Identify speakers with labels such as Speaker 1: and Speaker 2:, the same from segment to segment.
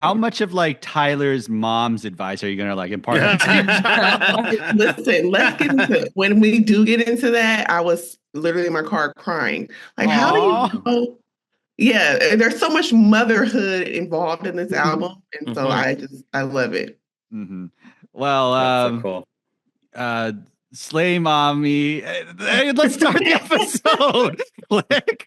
Speaker 1: How much of like Tyler's mom's advice are you gonna like impart?
Speaker 2: Listen, let's get into it. When we do get into that, I was literally in my car crying. Like, how do you know? Yeah, there's so much motherhood involved in this album, and so I love it.
Speaker 1: Mm-hmm. Well,
Speaker 3: so cool.
Speaker 1: Slay Mommy. Hey, let's start the episode. Click.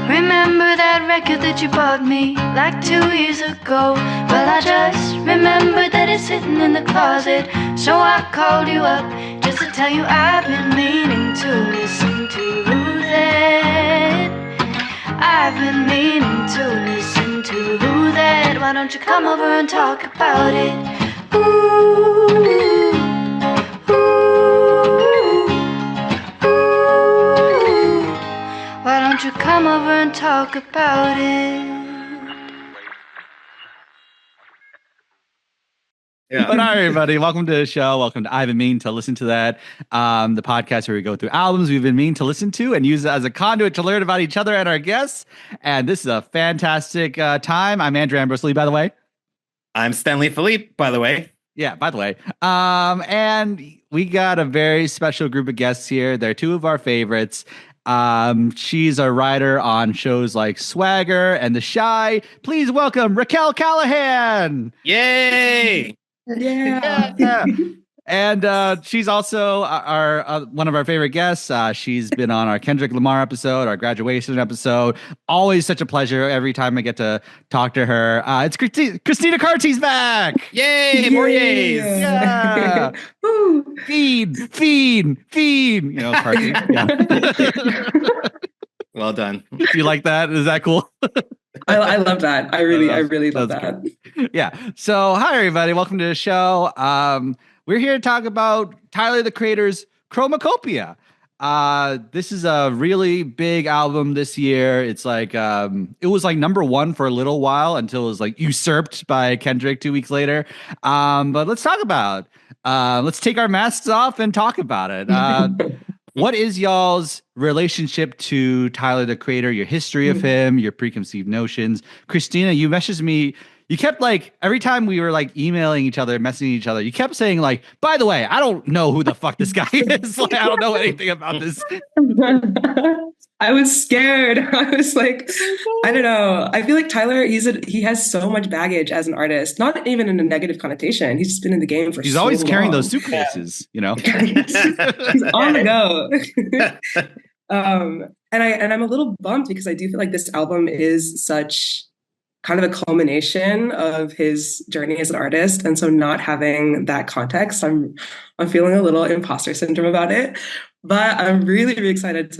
Speaker 4: Remember that record that you bought me like 2 years ago? Well, I just remembered that it's sitting in the closet. So I called you up just to tell you I've been meaning to listen to that. I've been meaning to listen to that. Why don't you come over and talk about it? Ooh, why don't you come over and talk about it?
Speaker 1: Yeah. But all right, everybody, welcome to the show. Welcome to I've Been Meaning to Listen to That, the podcast where we go through albums we've been meaning to listen to and use it as a conduit to learn about each other and our guests. And this is a fantastic time. I'm Andrew Ambrose Lee, by the way.
Speaker 3: I'm Stenley Philippe, by the way.
Speaker 1: Yeah, by the way. And we got a very special group of guests here. They're two of our favorites. She's a writer on shows like Swagger and The Shy. Please welcome Racquel Callahan.
Speaker 3: Yay!
Speaker 2: Yeah.
Speaker 1: And she's also our one of our favorite guests. She's been on our Kendrick Lamar episode, our graduation episode. Always such a pleasure every time I get to talk to her. It's Christina Carty's back.
Speaker 3: Yay! More yays!
Speaker 1: Yeah. feed. You know, Carty. Yeah.
Speaker 3: Well done.
Speaker 1: Do you like that? Is that cool?
Speaker 5: I love that. I really love that.
Speaker 1: Yeah. So hi everybody. Welcome to the show. We're here to talk about Tyler, the Creator's Chromakopia. This is a really big album this year. It's like it was like number one for a little while until it was like usurped by Kendrick 2 weeks later. But let's talk about let's take our masks off and talk about it. What is y'all's relationship to Tyler, the Creator, your history of him, your preconceived notions? Christina, you messaged me. You kept like, every time we were like emailing each other, messaging each other, you kept saying like, by the way, I don't know who the fuck this guy is. Like, I don't know anything about this.
Speaker 5: I was scared. I was like, I don't know. I feel like Tyler, he has so much baggage as an artist, not even in a negative connotation. He's just been in the game for
Speaker 1: He's
Speaker 5: so
Speaker 1: always carrying
Speaker 5: long.
Speaker 1: those suitcases, you know?
Speaker 5: He's on the go. And I'm a little bummed because I do feel like this album is such kind of a culmination of his journey as an artist. And so not having that context, I'm feeling a little imposter syndrome about it. But I'm really, really excited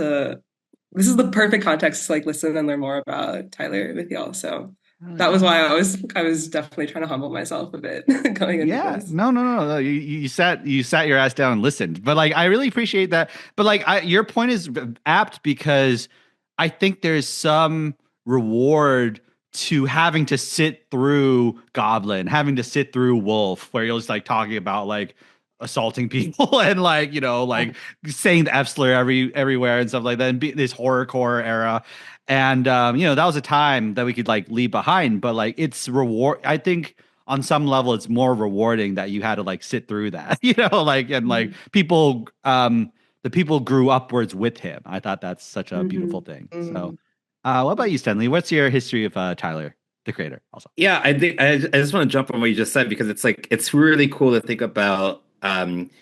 Speaker 5: this is the perfect context to like listen and learn more about Tyler with y'all. So that was why I was definitely trying to humble myself a bit going into this.
Speaker 1: No. You sat your ass down and listened. But like, I really appreciate that. But like, your point is apt because I think there's some reward to having to sit through Goblin, having to sit through Wolf, where you're just like talking about like assaulting people and like, you know, like saying the F slur everywhere and stuff like that, and this horrorcore era. And you know, that was a time that we could like leave behind, but like it's reward. I think on some level it's more rewarding that you had to like sit through that, you know, like, and like people, the people grew upwards with him. I thought that's such a beautiful thing. So what about you, Stenley? What's your history of Tyler, the Creator? Also,
Speaker 3: yeah, I think I just want to jump on what you just said because it's like it's really cool to think about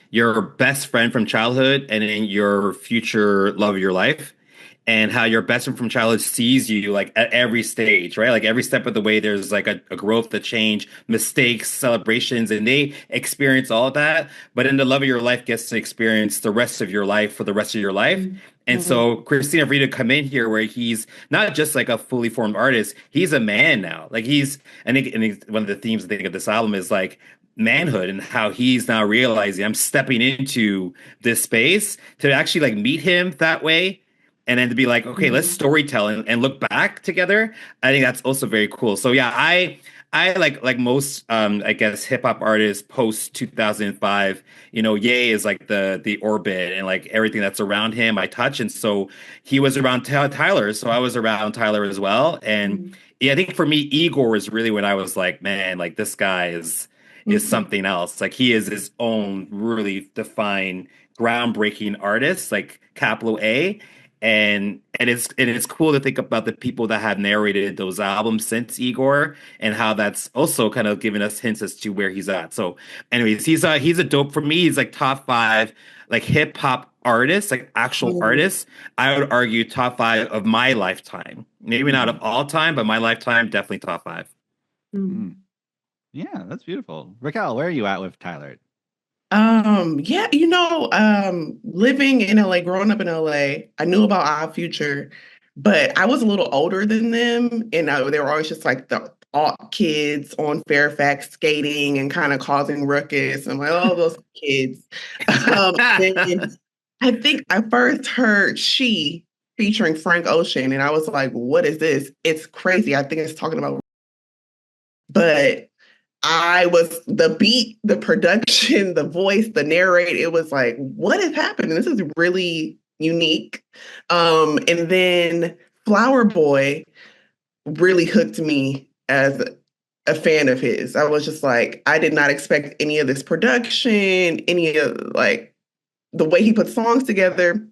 Speaker 3: your best friend from childhood and then your future love of your life, and how your best friend from childhood sees you like at every stage, right? Like every step of the way, there's like a growth, a change, mistakes, celebrations, and they experience all of that. But then the love of your life gets to experience the rest of your life for the rest of your life. And so Christina Rita come in here where he's not just like a fully formed artist, he's a man now. Like I think one of the themes I think of this album is like manhood and how he's now realizing I'm stepping into this space to actually like meet him that way. And then to be like, okay, let's storytell and look back together. I think that's also very cool. So yeah, I like most I guess hip hop artists post 2005, Ye is like the orbit and like everything that's around him I touch. And so he was around Tyler, so I was around Tyler as well. And yeah, I think for me, Igor was really when I was like, man, like this guy is something else. Like he is his own really defined, groundbreaking artist, like capital A. And it's cool to think about the people that have narrated those albums since Igor and how that's also kind of given us hints as to where he's at. So anyways, he's a dope for me. He's like top 5 like hip hop artists, like actual artists. I would argue top 5 of my lifetime. Maybe not of all time, but my lifetime, definitely top 5.
Speaker 1: Yeah, that's beautiful. Racquel, where are you at with Tyler?
Speaker 2: Yeah, living in LA, growing up in LA, I knew about Odd Future, but I was a little older than them, and they were always just like the alt kids on Fairfax skating and kind of causing ruckus. I'm like, oh, those kids. And I think I first heard She featuring Frank Ocean, and I was like, what is this? It's crazy. I think it's talking about, but the beat, the production, the voice, the narrate, it was like, what is happening? This is really unique. And then Flower Boy really hooked me as a fan of his. I was just like, I did not expect any of this production, any of like the way he put songs together.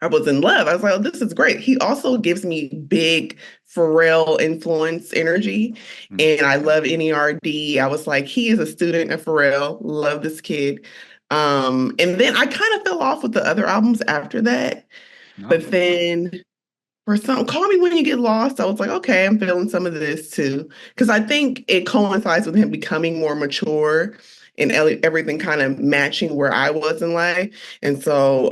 Speaker 2: I was in love. I was like, oh, this is great. He also gives me big Pharrell influence energy. And I love NERD. I was like, he is a student of Pharrell. Love this kid. And then I kind of fell off with the other albums after that. But then for some, Call Me When You Get Lost, I was like, okay, I'm feeling some of this too. Because I think it coincides with him becoming more mature and everything kind of matching where I was in life. And so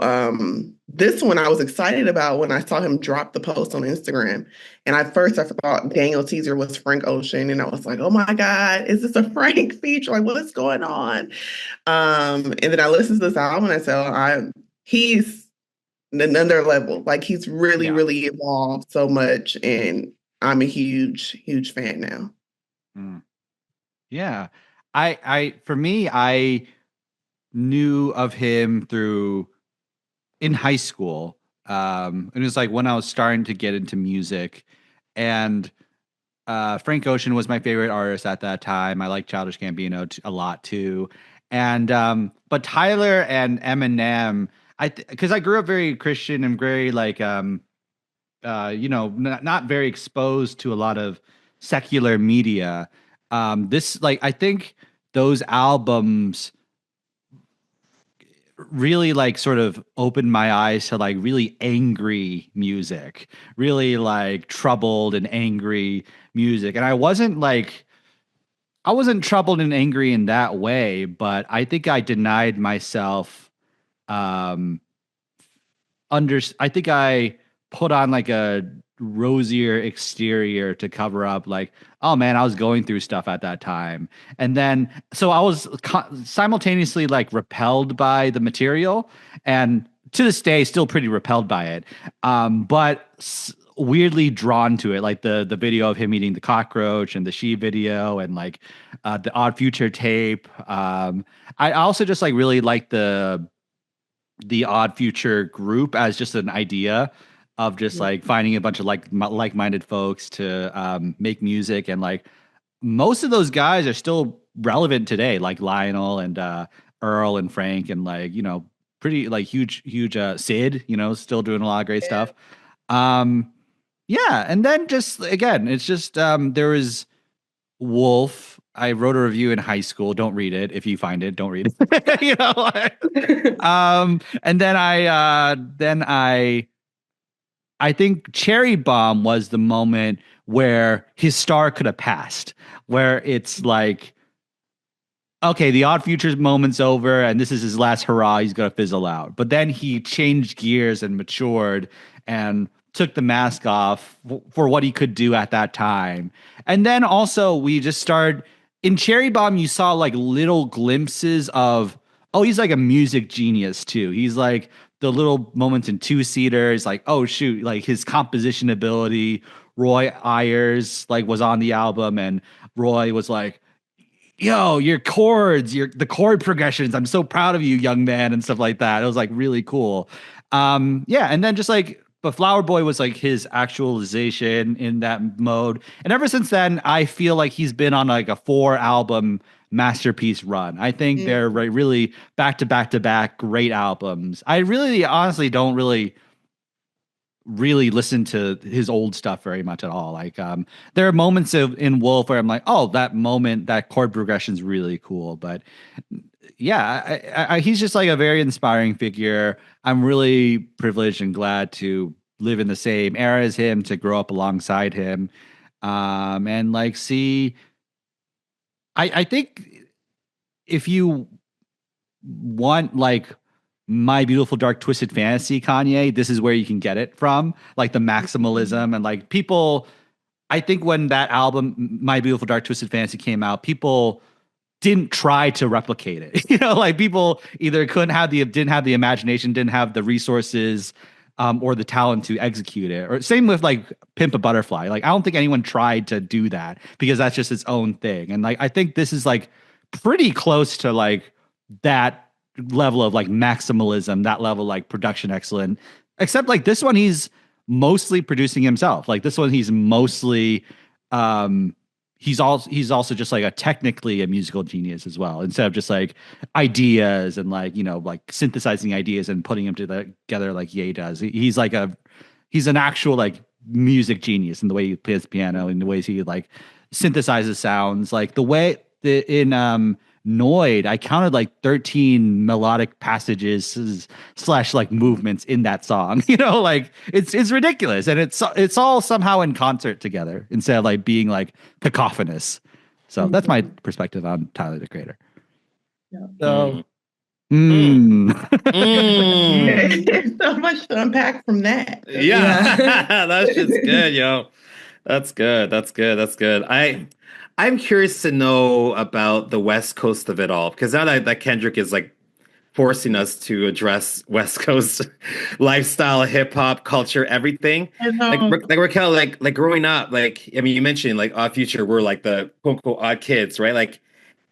Speaker 2: this one I was excited about when I saw him drop the post on Instagram. And at first I thought Daniel Caesar was Frank Ocean. And I was like, oh my God, is this a Frank feature? Like, what is going on? And then I listened to this album and I said, he's another level. Like he's really, really evolved so much. And I'm a huge, huge fan now.
Speaker 1: Yeah. For me, I knew of him in high school. It was like when I was starting to get into music, and Frank Ocean was my favorite artist at that time. I like Childish Gambino a lot too. And, but Tyler and Eminem, because I grew up very Christian and very like, not very exposed to a lot of secular media. I think those albums really like sort of opened my eyes to like really angry music, really like troubled and angry music. And I wasn't troubled and angry in that way, but I think I denied myself, I think I put on like a rosier exterior to cover up like, oh man, I was going through stuff at that time. And then so I was simultaneously like repelled by the material, and to this day still pretty repelled by it, but weirdly drawn to it, like the video of him eating the cockroach and the She video and like the Odd Future tape. I also just like really like the Odd Future group as just an idea of just like finding a bunch of like-minded folks to make music. And like most of those guys are still relevant today, like Lionel and Earl and Frank and like, pretty like huge Sid, still doing a lot of great stuff. And then just again, it's just there was Wolf. I wrote a review in high school. Don't read it. If you find it, don't read it. And then I think Cherry Bomb was the moment where his star could have passed, where it's like, okay, the Odd Future's moment's over and this is his last hurrah. He's going to fizzle out. But then he changed gears and matured and took the mask off for what he could do at that time. And then also we just started in Cherry Bomb. You saw like little glimpses of, oh, he's like a music genius too. He's like, the little moments in Two Seaters, like, oh shoot, like his composition ability Roy Ayers like was on the album, and Roy was like, yo, your chords, the chord progressions, I'm so proud of you, young man, and stuff like that. It was like really cool. Yeah, and then just like, but Flower Boy was like his actualization in that mode. And ever since then, I feel like he's been on like a 4-album masterpiece run. I think they're really back to back to back great albums. I really honestly don't really listen to his old stuff very much at all. Like there are moments in Wolf where I'm like, oh, that chord progression is really cool. But yeah, he's just like a very inspiring figure. I'm really privileged and glad to live in the same era as him, to grow up alongside him, and like see. I think if you want like My Beautiful Dark Twisted Fantasy Kanye, this is where you can get it from, like the maximalism. And like people, I think when that album My Beautiful Dark Twisted Fantasy came out, people didn't try to replicate it. Like people either didn't have the imagination, didn't have the resources, or the talent to execute it. Or same with like Pimp a Butterfly. Like I don't think anyone tried to do that, because that's just its own thing. And like I think this is like pretty close to like that level of like maximalism, that level like production excellent. Except like this one, he's mostly producing himself. Like this one, he's mostly he's also just like technically a musical genius as well, instead of just like ideas and like like synthesizing ideas and putting them together like Ye does. He's an actual like music genius in the way he plays piano, and the ways he like synthesizes sounds. Like the way in Noid, I counted like 13 melodic passages / like movements in that song. Like it's ridiculous, and it's all somehow in concert together instead of like being like cacophonous. So that's my perspective on Tyler the Creator.
Speaker 5: Yeah.
Speaker 1: So,
Speaker 2: There's so much to unpack from that.
Speaker 3: Yeah. That's just good, yo. That's good. I'm curious to know about the West Coast of it all, because now that Kendrick is like forcing us to address West Coast lifestyle, hip hop culture, everything. Like Racquel, like growing up, like I mean, you mentioned like Odd Future, we're like the quote unquote odd kids, right? Like,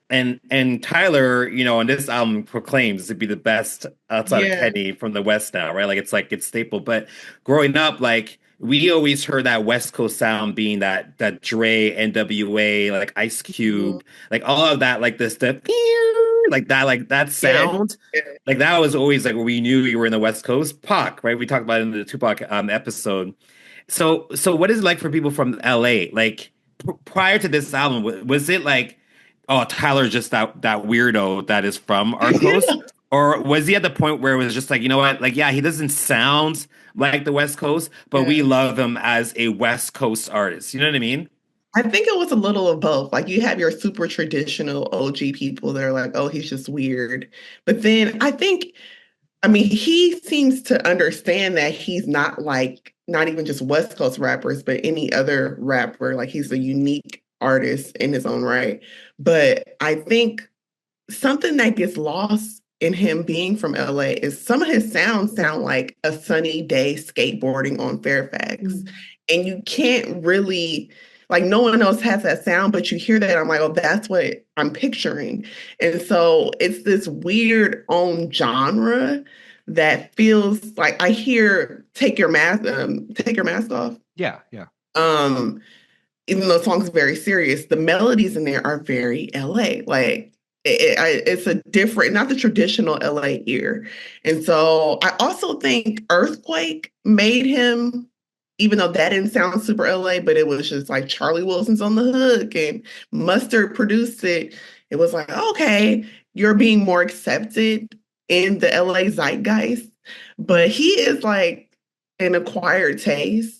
Speaker 3: and Tyler, on this album proclaims to be the best outside of Kenny from the West now, right? Like it's staple. But growing up, like, we always heard that West Coast sound being that Dre, NWA, like Ice Cube, like all of that, like this stuff, like that sound, like that was always like where we knew you were in the West Coast. Pac, right? We talked about it in the Tupac episode. So what is it like for people from LA? Like prior to this album, was it like, oh, Tyler's just that weirdo that is from our coast? Or was he at the point where it was just like, you know what? Like, yeah, he doesn't sound like the West Coast, but we love him as a West Coast artist. You know what I mean?
Speaker 2: I think it was a little of both. Like you have your super traditional OG people that are like, oh, he's just weird. But then I mean, he seems to understand that he's not even just West Coast rappers, but any other rapper. Like he's a unique artist in his own right. But I think something that gets lost in him being from LA is some of his sounds sound like a sunny day skateboarding on Fairfax. And you can't really, like, no one else has that sound, but you hear that, I'm like, oh, that's what I'm picturing. And so it's this weird own genre that feels like I hear take your mask off.
Speaker 1: Yeah.
Speaker 2: Even though the song's very serious, the melodies in there are very LA. Like it's a different, not the traditional LA ear. And so I also think Earthquake made him, even though that didn't sound super LA, but it was just like Charlie Wilson's on the hook and Mustard produced it. It was like, okay, you're being more accepted in the LA zeitgeist. But he is like an acquired taste.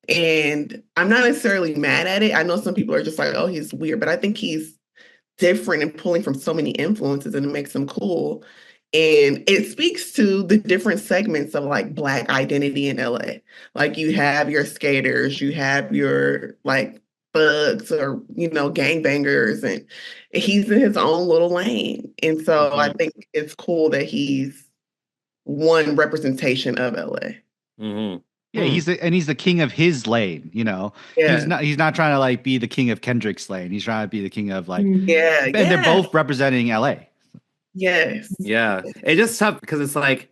Speaker 2: And I'm not necessarily mad at it. I know some people are just like, oh, he's weird, but I think he's different and pulling from so many influences, and it makes him cool. And it speaks to the different segments of like Black identity in LA. Like you have your skaters, you have your like thugs or, gangbangers, and he's in his own little lane. And so I think it's cool that he's one representation of LA.
Speaker 1: Yeah, he's the king of his lane, you know.
Speaker 2: Yeah.
Speaker 1: He's not trying to like be the king of Kendrick's lane. He's trying to be the king of like
Speaker 2: Yeah.
Speaker 1: and they're both representing LA.
Speaker 2: Yes.
Speaker 3: Yeah. It's just tough because it's like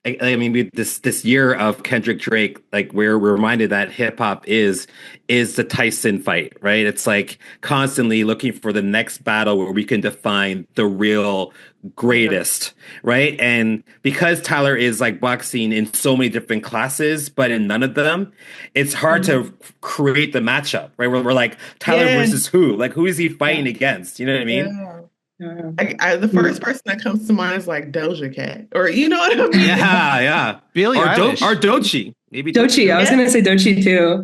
Speaker 3: I mean, this year of Kendrick Drake, like we're reminded that hip hop is the Tyson fight, right? It's like constantly looking for the next battle where we can define the real greatest, right? And because Tyler is like boxing in so many different classes, but in none of them, it's hard to create the matchup, right? We're like Tyler versus who? Like who is he fighting against? You know what I mean?
Speaker 2: Yeah. The first person that comes to mind is like Doja Cat, or you know what I mean?
Speaker 3: Yeah.
Speaker 1: Billie Eilish.
Speaker 3: Or Doechii. Maybe
Speaker 5: Doechii. I was going to say Doechii too.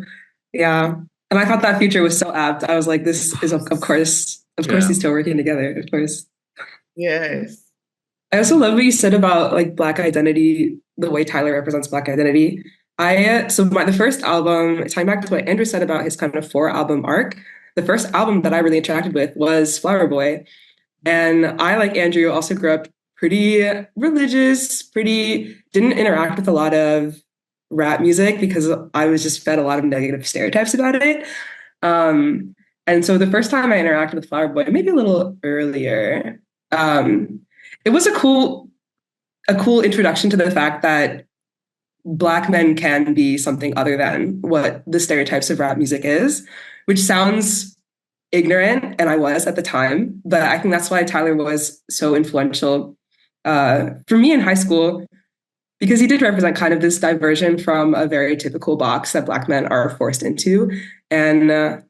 Speaker 5: Yeah. And I thought that feature was so apt. I was like, this is, of course, these two are working together, of course.
Speaker 2: Yes.
Speaker 5: I also love what you said about like Black identity, the way Tyler represents Black identity. The first album, tying back to what Andrew said about his kind of 4-album arc, the first album that I really interacted with was Flower Boy. And I, like Andrew, also grew up pretty religious, didn't interact with a lot of rap music because I was just fed a lot of negative stereotypes about it. And so the first time I interacted with Flower Boy, maybe a little earlier, it was a cool introduction to the fact that Black men can be something other than what the stereotypes of rap music is, which sounds ignorant, and I was at the time, but I think that's why Tyler was so influential for me in high school, because he did represent kind of this diversion from a very typical box that Black men are forced into. And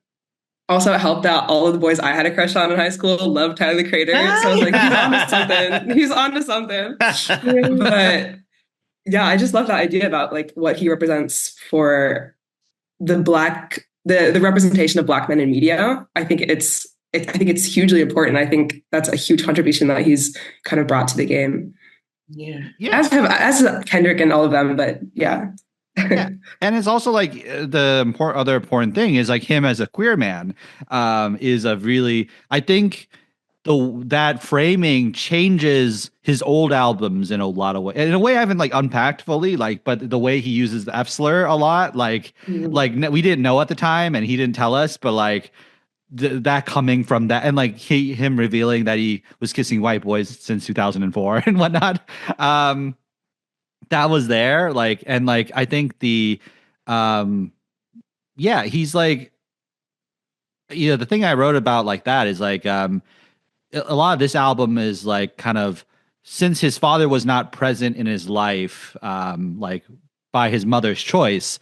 Speaker 5: also it helped out all of the boys I had a crush on in high school loved Tyler, the Creator. So I was like, he's onto something. But yeah, I just love that idea about like what he represents for the representation of Black men in media. I think it's hugely important. I think that's a huge contribution that he's kind of brought to the game.
Speaker 2: Yeah.
Speaker 5: As Kendrick and all of them, but yeah.
Speaker 1: Yeah. And it's also like the other important thing is like him as a queer man is a really, I think that framing changes his old albums in a lot of ways. In a way I haven't like unpacked fully, like, but the way he uses the F slur a lot, like we didn't know at the time and he didn't tell us, but like that coming from that and like him revealing that he was kissing white boys since 2004 and whatnot. That was there, like, and like I think he's like, you know, the thing I wrote about like that is like a lot of this album is like kind of since his father was not present in his life, like by his mother's choice,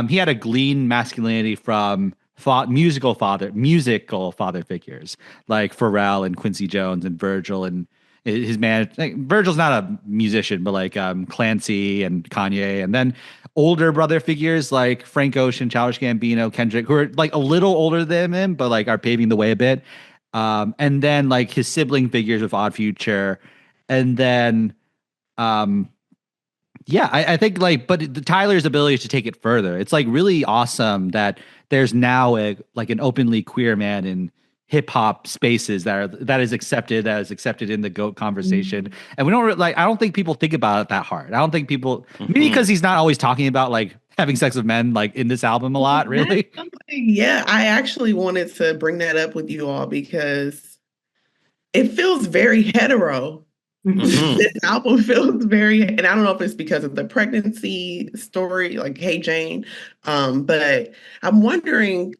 Speaker 1: he had to glean masculinity from musical father figures like Pharrell and Quincy Jones and Virgil and his man. Like, Virgil's not a musician, but like Clancy and Kanye, and then older brother figures like Frank Ocean, Childish Gambino, Kendrick, who are like a little older than him, but like are paving the way a bit. And then like his sibling figures with Odd Future, and then I think like, but Tyler's ability to take it further, it's like really awesome that there's now an openly queer man in hip hop spaces that is accepted in the GOAT conversation. And we don't I don't think people think about it that hard. I don't think people, maybe because he's not always talking about like having sex with men like in this album a lot, really.
Speaker 2: Yeah, I actually wanted to bring that up with you all because it feels very hetero. This album feels very, and I don't know if it's because of the pregnancy story, like Hey Jane, but I'm wondering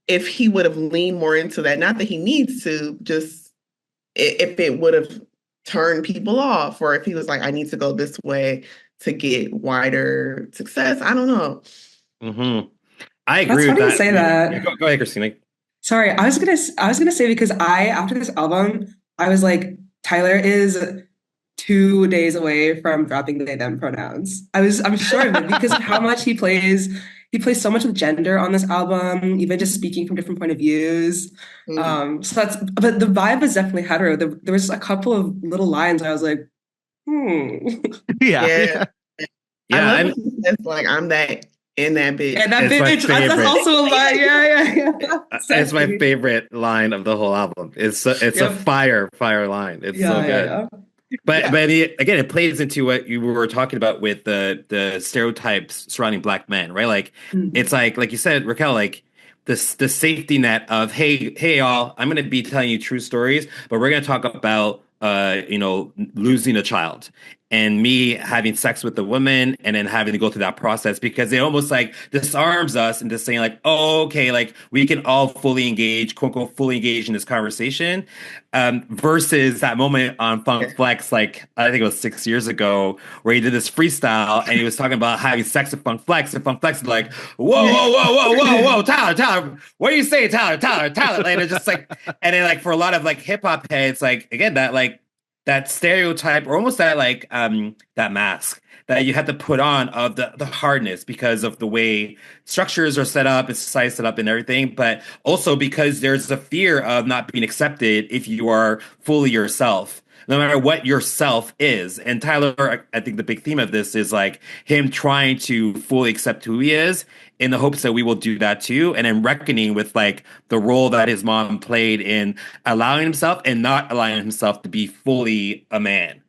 Speaker 2: if he would have leaned more into that. Not that he needs to, just if it would have turned people off, or if he was like, I need to go this way to get wider success. I don't know.
Speaker 3: I agree with that.
Speaker 5: You say that.
Speaker 3: Go ahead, Christina.
Speaker 5: Sorry, I was gonna say because after this album, I was like, Tyler is 2 days away from dropping they them pronouns. I'm sure of it because of how much he plays. He plays so much with gender on this album, even just speaking from different point of views. But the vibe is definitely hetero. There was a couple of little lines I was like,
Speaker 2: Yeah. It's like I'm that in that bitch.
Speaker 5: And that bitch, that's also a line. Yeah.
Speaker 3: It's my favorite line of the whole album. It's a fire line. It's so good. again, it plays into what you were talking about with the stereotypes surrounding Black men, right? Like it's like you said, Racquel, like the safety net of hey y'all, I'm going to be telling you true stories, but we're going to talk about losing a child and me having sex with a woman and then having to go through that process, because it almost like disarms us into saying like, oh, okay, like we can all fully engage, quote unquote, fully engage in this conversation, versus that moment on Funk Flex, like I think it was 6 years ago, where he did this freestyle and he was talking about having sex with Funk Flex, and Funk Flex is like, whoa, Tyler, what do you say, Tyler? Like it's just like, and then like for a lot of like hip hop heads, like again that stereotype, or almost that like that mask that you have to put on of the hardness because of the way structures are set up and society set up and everything, but also because there's a fear of not being accepted if you are fully yourself, no matter what yourself is. And Tyler, I think the big theme of this is like him trying to fully accept who he is in the hopes that we will do that too. And then reckoning with like the role that his mom played in allowing himself and not allowing himself to be fully a man,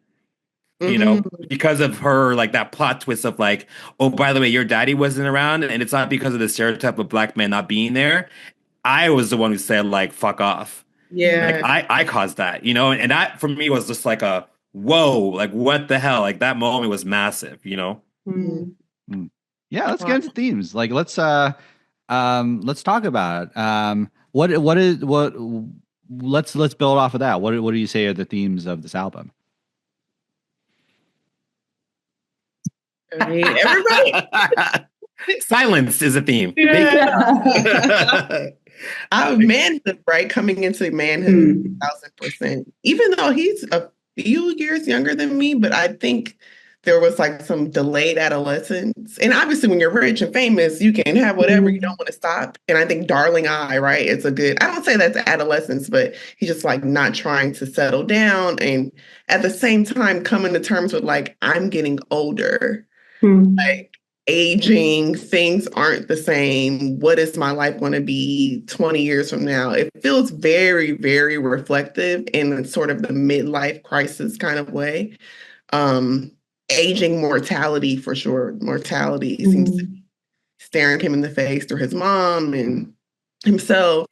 Speaker 3: because of her, like that plot twist of like, oh, by the way, your daddy wasn't around. And it's not because of the stereotype of Black men not being there. I was the one who said like, fuck off.
Speaker 2: Yeah.
Speaker 3: Like I caused that, and that for me was just like a, whoa, like what the hell? Like that moment was massive,
Speaker 2: Mm-hmm.
Speaker 1: Yeah, let's get into themes. Like let's talk about it. Let's build off of that. What do you say are the themes of this album?
Speaker 2: I mean, everybody.
Speaker 3: Silence is a theme.
Speaker 2: Yeah. Manhood, right? Coming into manhood, 1,000%. Even though he's a few years younger than me, but I think there was like some delayed adolescence. And obviously, when you're rich and famous, you can have whatever, you don't want to stop. And I think Darling Eye, right? It's a good, I don't say that's adolescence, but he's just like not trying to settle down. And at the same time, coming to terms with like, I'm getting older. Like, aging, things aren't the same. What is my life going to be 20 years from now? It feels very, very reflective in sort of the midlife crisis kind of way. Aging mortality, for sure. Mortality seems to be staring him in the face through his mom and himself.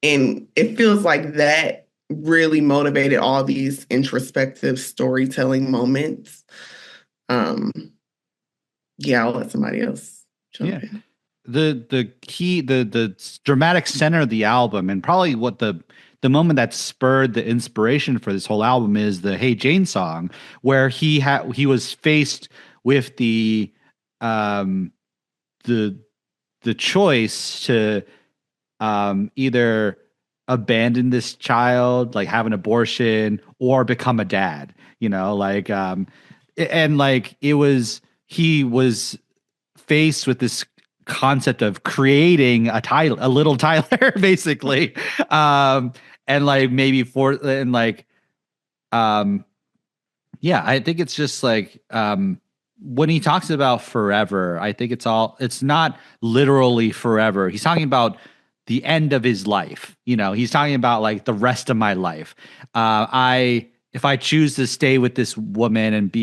Speaker 2: And it feels like that really motivated all these introspective storytelling moments. Yeah, I'll let somebody else jump in.
Speaker 1: The key, the dramatic center of the album, and probably what the moment that spurred the inspiration for this whole album is the Hey Jane song, where he was faced with the choice to either abandon this child, like have an abortion, or become a dad, and like he was faced with this concept of creating a little Tyler, basically. And like maybe I think it's just like, when he talks about forever, I think it's not literally forever. He's talking about the end of his life. He's talking about like the rest of my life. If I choose to stay with this woman and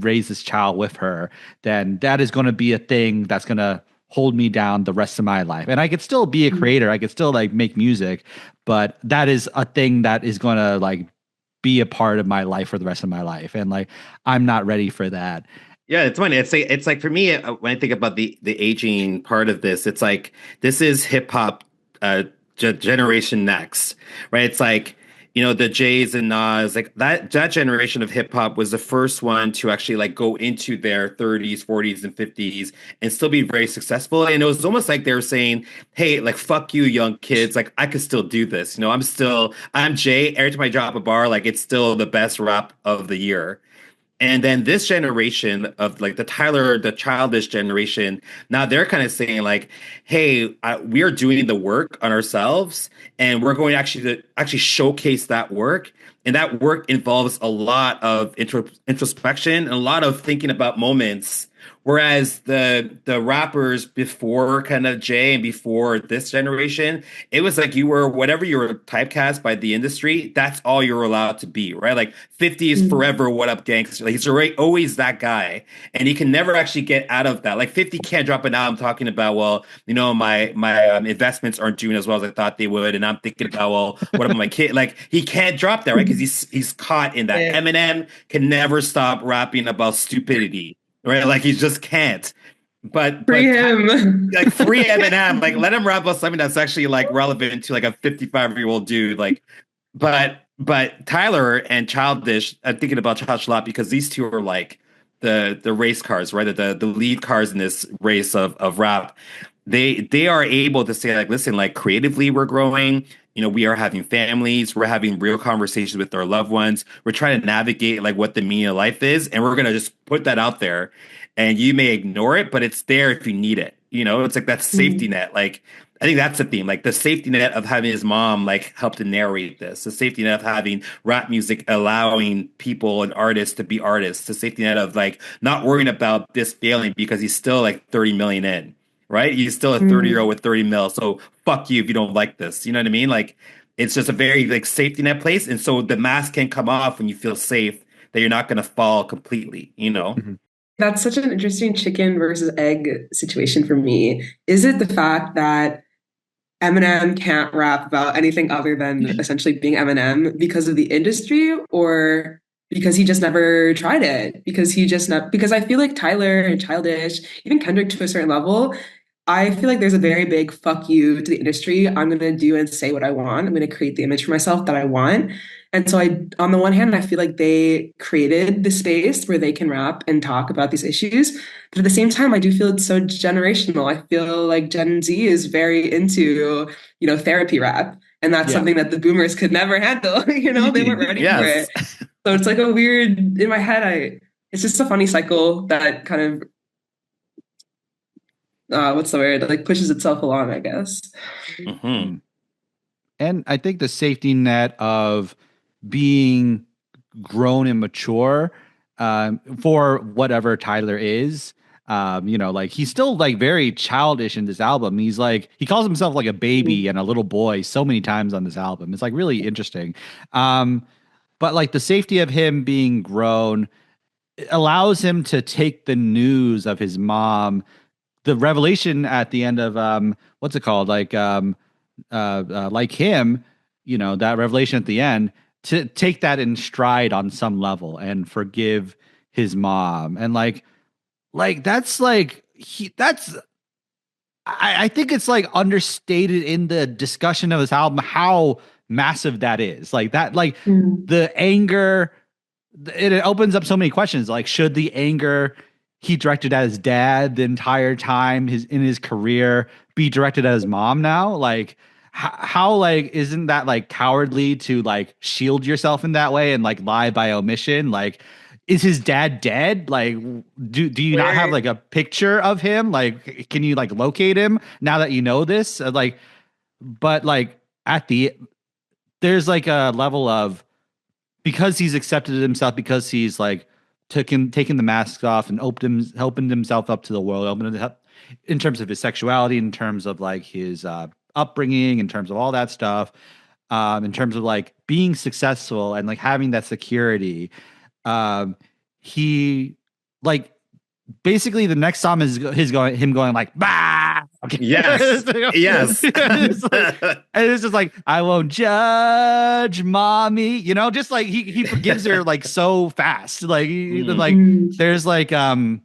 Speaker 1: raise this child with her, then that is going to be a thing that's going to hold me down the rest of my life. And I could still be a creator. I could still like make music, but that is a thing that is going to like be a part of my life for the rest of my life. And like, I'm not ready for that.
Speaker 3: Yeah, it's funny. It's like for me, when I think about the aging part of this, it's like, this is hip hop generation next, right? It's like, the Jays and Nas, like that generation of hip hop was the first one to actually like go into their 30s, 40s, and 50s and still be very successful. And it was almost like they were saying, hey, like, fuck you, young kids. Like, I could still do this. I'm Jay. Every time I drop a bar, like, it's still the best rap of the year. And then this generation of like the childish generation, now they're kind of saying like, hey, we are doing the work on ourselves and we're going to actually showcase that work. And that work involves a lot of introspection and a lot of thinking about moments Whereas the rappers before kind of Jay and before this generation, it was like you were whatever you were typecast by the industry, that's all you're allowed to be, right? Like 50 is forever what up gangster. Like he's always that guy. And he can never actually get out of that. Like 50 can't drop an album talking about, well, you know, my investments aren't doing as well as I thought they would. And I'm thinking about, well, what about my kid? Like he can't drop that, right? Because he's caught in that. Yeah. Eminem can never stop rapping about stupidity. Right, like he just can't. But
Speaker 5: free him,
Speaker 3: like free Eminem, like let him rap about something that's actually like relevant to like a 55-year-old dude. Like, but Tyler and Childish, I'm thinking about Childish a lot because these two are like the race cars, right? The lead cars in this race of rap. They are able to say like, listen, like creatively we're growing. You know, we are having families. We're having real conversations with our loved ones. We're trying to navigate like what the meaning of life is. And we're going to just put that out there and you may ignore it, but it's there if you need it. You know, it's like that safety net. Like, I think that's the theme, like the safety net of having his mom like help to narrate this, the safety net of having rap music, allowing people and artists to be artists, the safety net of like not worrying about this failing because he's still like 30 million in. Right? He's still a 30-year-old with 30 mil. So fuck you if you don't like this. You know what I mean? Like it's just a very like safety net place. And so the mask can come off when you feel safe that you're not going to fall completely, you know?
Speaker 5: Mm-hmm. That's such an interesting chicken versus egg situation for me. Is it the fact that Eminem can't rap about anything other than essentially being Eminem because of the industry, or because he just never tried it? Because I feel like Tyler and Childish, even Kendrick to a certain level, I feel like there's a very big fuck you to the industry. I'm going to do and say what I want. I'm going to create the image for myself that I want. And so on the one hand, I feel like they created the space where they can rap and talk about these issues. But at the same time, I do feel it's so generational. I feel like Gen Z is very into, you know, therapy rap. And that's something that the boomers could never handle. You know, they weren't ready for it. So it's like a weird, in my head, it's just a funny cycle that kind of, what's the word? Like pushes itself along, I guess.
Speaker 1: Mm-hmm. And I think the safety net of being grown and mature for whatever Tyler is, you know, like he's still like very childish in this album. He's like, he calls himself like a baby and a little boy so many times on this album. It's like really interesting. But like the safety of him being grown allows him to take the news of his mom, the revelation at the end of what's it called? Like him, you know, that revelation at the end, to take that in stride on some level and forgive his mom. And like that's like I think it's like understated in the discussion of this album how massive that is. Like that, like the anger, it opens up so many questions. Like, should the anger he directed at his dad the entire time in his career be directed at his mom now? Like, how like isn't that like cowardly to like shield yourself in that way and like lie by omission? Like, is his dad dead? Like, do you not have like a picture of him? Like, can you like locate him now that you know this? Like, but like there's like a level of, because he's accepted himself, because he's like taken the masks off and opened himself up to the world, opened it up in terms of his sexuality, in terms of like his upbringing, in terms of all that stuff, in terms of like being successful and like having that security. He like basically the next song is him going like bah.
Speaker 3: Yes. Yes.
Speaker 1: And it's just like, I won't judge mommy, you know, just like he forgives her like so fast. Like like there's like and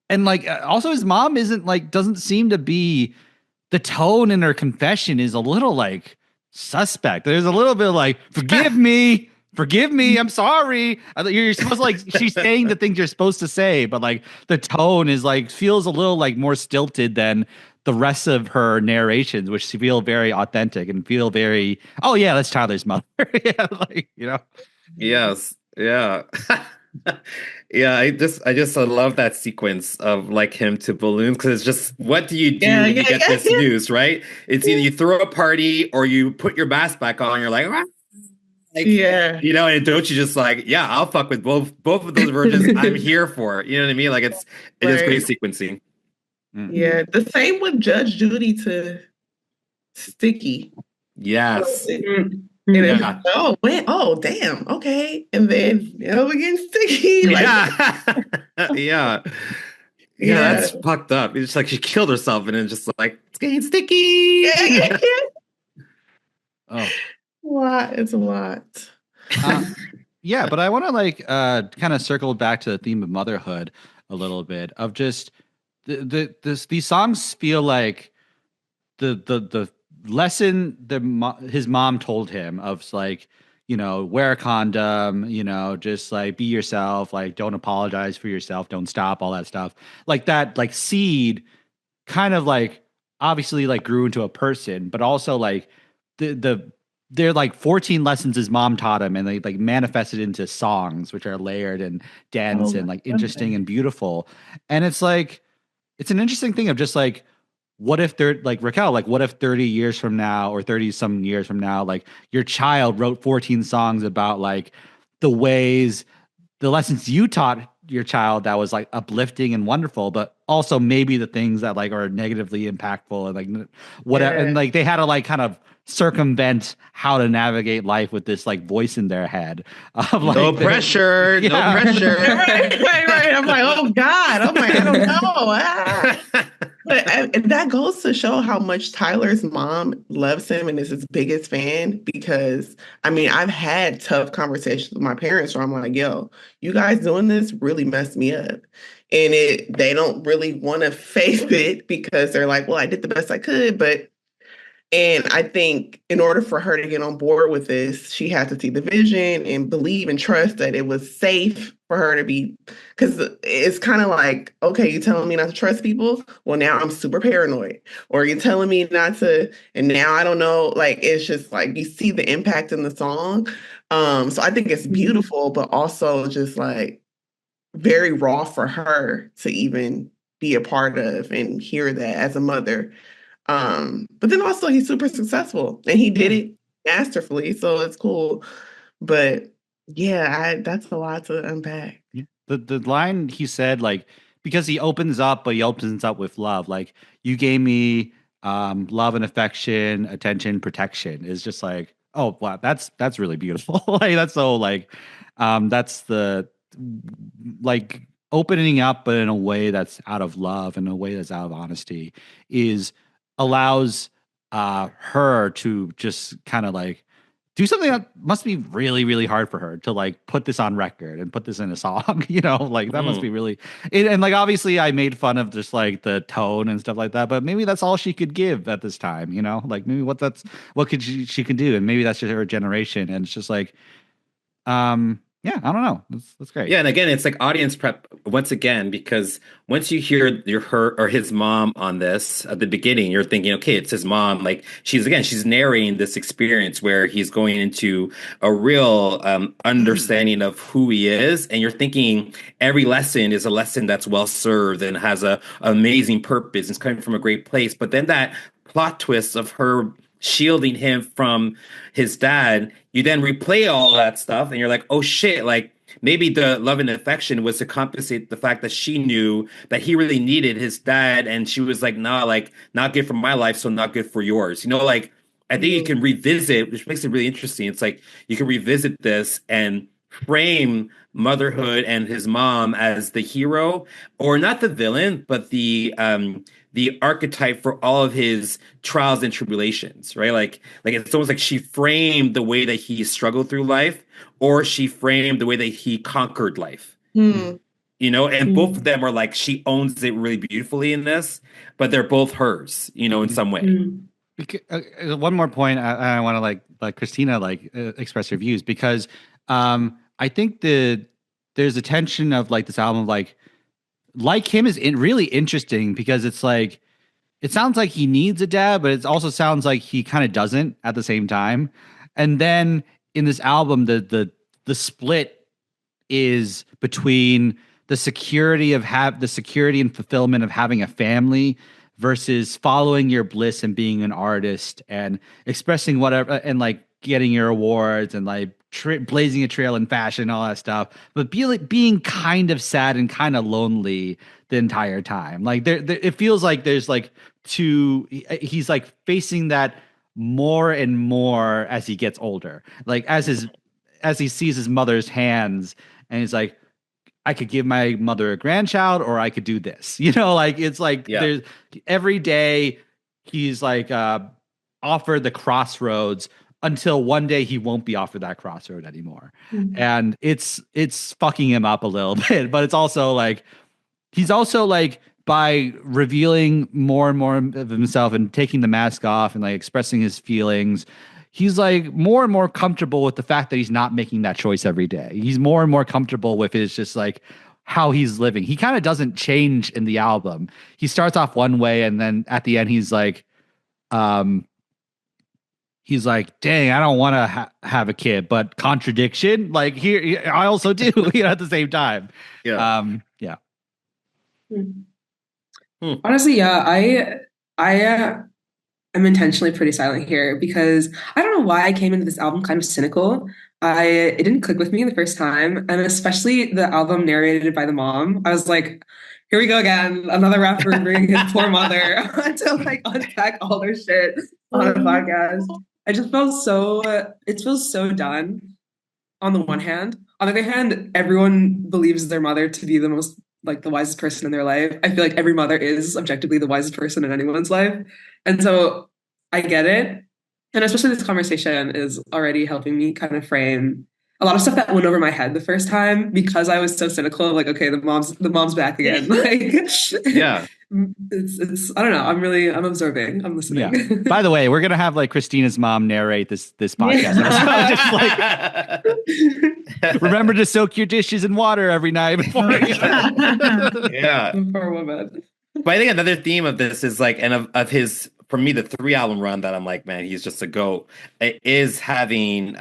Speaker 1: like also his mom doesn't seem to be, the tone in her confession is a little like suspect. There's a little bit of like, forgive me, I'm sorry. You're supposed to like, she's saying the things you're supposed to say, but like the tone is like, feels a little like more stilted than the rest of her narrations, which feel very authentic and feel very, oh yeah, that's Tyler's mother. Yeah, like, you know.
Speaker 3: Yes. Yeah. Yeah, I just love that sequence of like him to balloons, because it's just, what do you do when you get this news, right? It's either you throw a party or you put your mask back on. You're like, ah. Like,
Speaker 2: yeah.
Speaker 3: you know, and don't you just like, yeah, I'll fuck with both of those versions. I'm here for it. You know what I mean? Like it is great sequencing.
Speaker 2: Yeah. The same with Judge Judy to Sticky.
Speaker 3: Yes.
Speaker 2: And oh damn, okay. And then again Sticky. Like,
Speaker 3: yeah. Yeah, that's fucked up. It's like she killed herself and then just like it's getting sticky.
Speaker 1: Oh.
Speaker 2: It's a lot.
Speaker 1: Yeah, but I want to like kind of circle back to the theme of motherhood a little bit of just these songs feel like the lesson his mom told him of like, you know, wear a condom, you know, just like be yourself, like don't apologize for yourself, don't stop, all that stuff. Like that like seed kind of like obviously like grew into a person, but also like they're like 14 lessons his mom taught him, and they like manifested into songs which are layered and dense and like interesting and beautiful. And it's like it's an interesting thing of just like, what if they're like Racquel, like what if 30 years from now or 30 some years from now, like your child wrote 14 songs about like the lessons you taught your child that was like uplifting and wonderful, but also maybe the things that like are negatively impactful and like whatever. And like they had to like kind of circumvent how to navigate life with this like voice in their head of like
Speaker 3: no pressure.
Speaker 2: right. I'm like, oh God. I'm like, I don't know. But that goes to show how much Tyler's mom loves him and is his biggest fan, because I mean, I've had tough conversations with my parents where I'm like, yo, you guys doing this really messed me up. And they don't really want to face it because they're like, well, I did the best I could, and I think in order for her to get on board with this, she had to see the vision and believe and trust that it was safe for her to be, because it's kind of like, okay, you're telling me not to trust people? Well, now I'm super paranoid. Or you're telling me not to, and now I don't know. Like, it's just like, you see the impact in the song. So I think it's beautiful, but also just like very raw for her to even be a part of and hear that as a mother. But then also he's super successful and he did it masterfully, so it's cool. But yeah, that's a lot to unpack.
Speaker 1: Yeah. The line he said, like, because he opens up, but he opens up with love. Like, you gave me love and affection, attention, protection, is just like, oh wow, that's really beautiful. Like that's so like that's the like opening up, but in a way that's out of love, in a way that's out of honesty, allows her to just kind of like do something that must be really, really hard for her to like put this on record and put this in a song, you know, like that must be really, and like, obviously I made fun of just like the tone and stuff like that, but maybe that's all she could give at this time, you know, like maybe what could she can do. And maybe that's just her generation. And it's just like, yeah, I don't know. That's great.
Speaker 3: Yeah, and again, it's like audience prep once again, because once you hear her or his mom on this at the beginning, you're thinking, okay, it's his mom. Like she's narrating this experience where he's going into a real understanding of who he is, and you're thinking every lesson is a lesson that's well served and has a amazing purpose. It's coming from a great place, but then that plot twist of her shielding him from his dad, you then replay all that stuff and you're like, oh shit, like maybe the love and affection was to compensate the fact that she knew that he really needed his dad, and she was like, nah, like not good for my life, so not good for yours, you know. Like I think you can revisit, which makes it really interesting. It's like you can revisit this and frame motherhood and his mom as the hero, or not the villain, but the archetype for all of his trials and tribulations, right? Like it's almost like she framed the way that he struggled through life, or she framed the way that he conquered life. You know, and both of them are like, she owns it really beautifully in this, but they're both hers, you know, in some way.
Speaker 1: One more point, I want to like Christina express her views, because I think there's a tension of like this album, like him is really interesting, because it's like, it sounds like he needs a dad, but it also sounds like he kind of doesn't at the same time. And then in this album, the split is between the security and fulfillment of having a family versus following your bliss and being an artist and expressing whatever and like getting your awards and like blazing a trail in fashion, all that stuff, but being kind of sad and kind of lonely the entire time. Like there it feels like there's like he's like facing that more and more as he gets older. Like as he sees his mother's hands and he's like, I could give my mother a grandchild or I could do this, like, it's like there's every day he's like, offered the crossroads until one day he won't be offered that crossroad anymore. Mm-hmm. And it's fucking him up a little bit, but it's also like, he's also like, by revealing more and more of himself and taking the mask off and like expressing his feelings, he's like more and more comfortable with the fact that he's not making that choice every day. He's more and more comfortable with his just like how he's living. He kind of doesn't change in the album. He starts off one way and then at the end he's like, dang, I don't want to have a kid, but contradiction, like here, I also do, at the same time. Yeah.
Speaker 5: Honestly, I am intentionally pretty silent here because I don't know why I came into this album kind of cynical. It didn't click with me the first time, and especially the album narrated by the mom. I was like, here we go again, another rapper bringing his poor mother to like unpack all their shit on a podcast. I just it feels so done on the one hand. On the other hand, everyone believes their mother to be the wisest person in their life. I feel like every mother is objectively the wisest person in anyone's life. And so I get it. And especially this conversation is already helping me kind of frame a lot of stuff that went over my head the first time because I was so cynical. Like, okay, the mom's back again. Like, yeah, it's I don't know. I'm observing. I'm listening.
Speaker 1: Yeah. By the way, we're gonna have like Christina's mom narrate this podcast. Just like, remember to soak your dishes in water every night before.
Speaker 3: Yeah.
Speaker 5: Poor woman.
Speaker 3: But I think another theme of this is like, and of his, for me, the 3-album run that I'm like, man, he's just a GOAT. It is having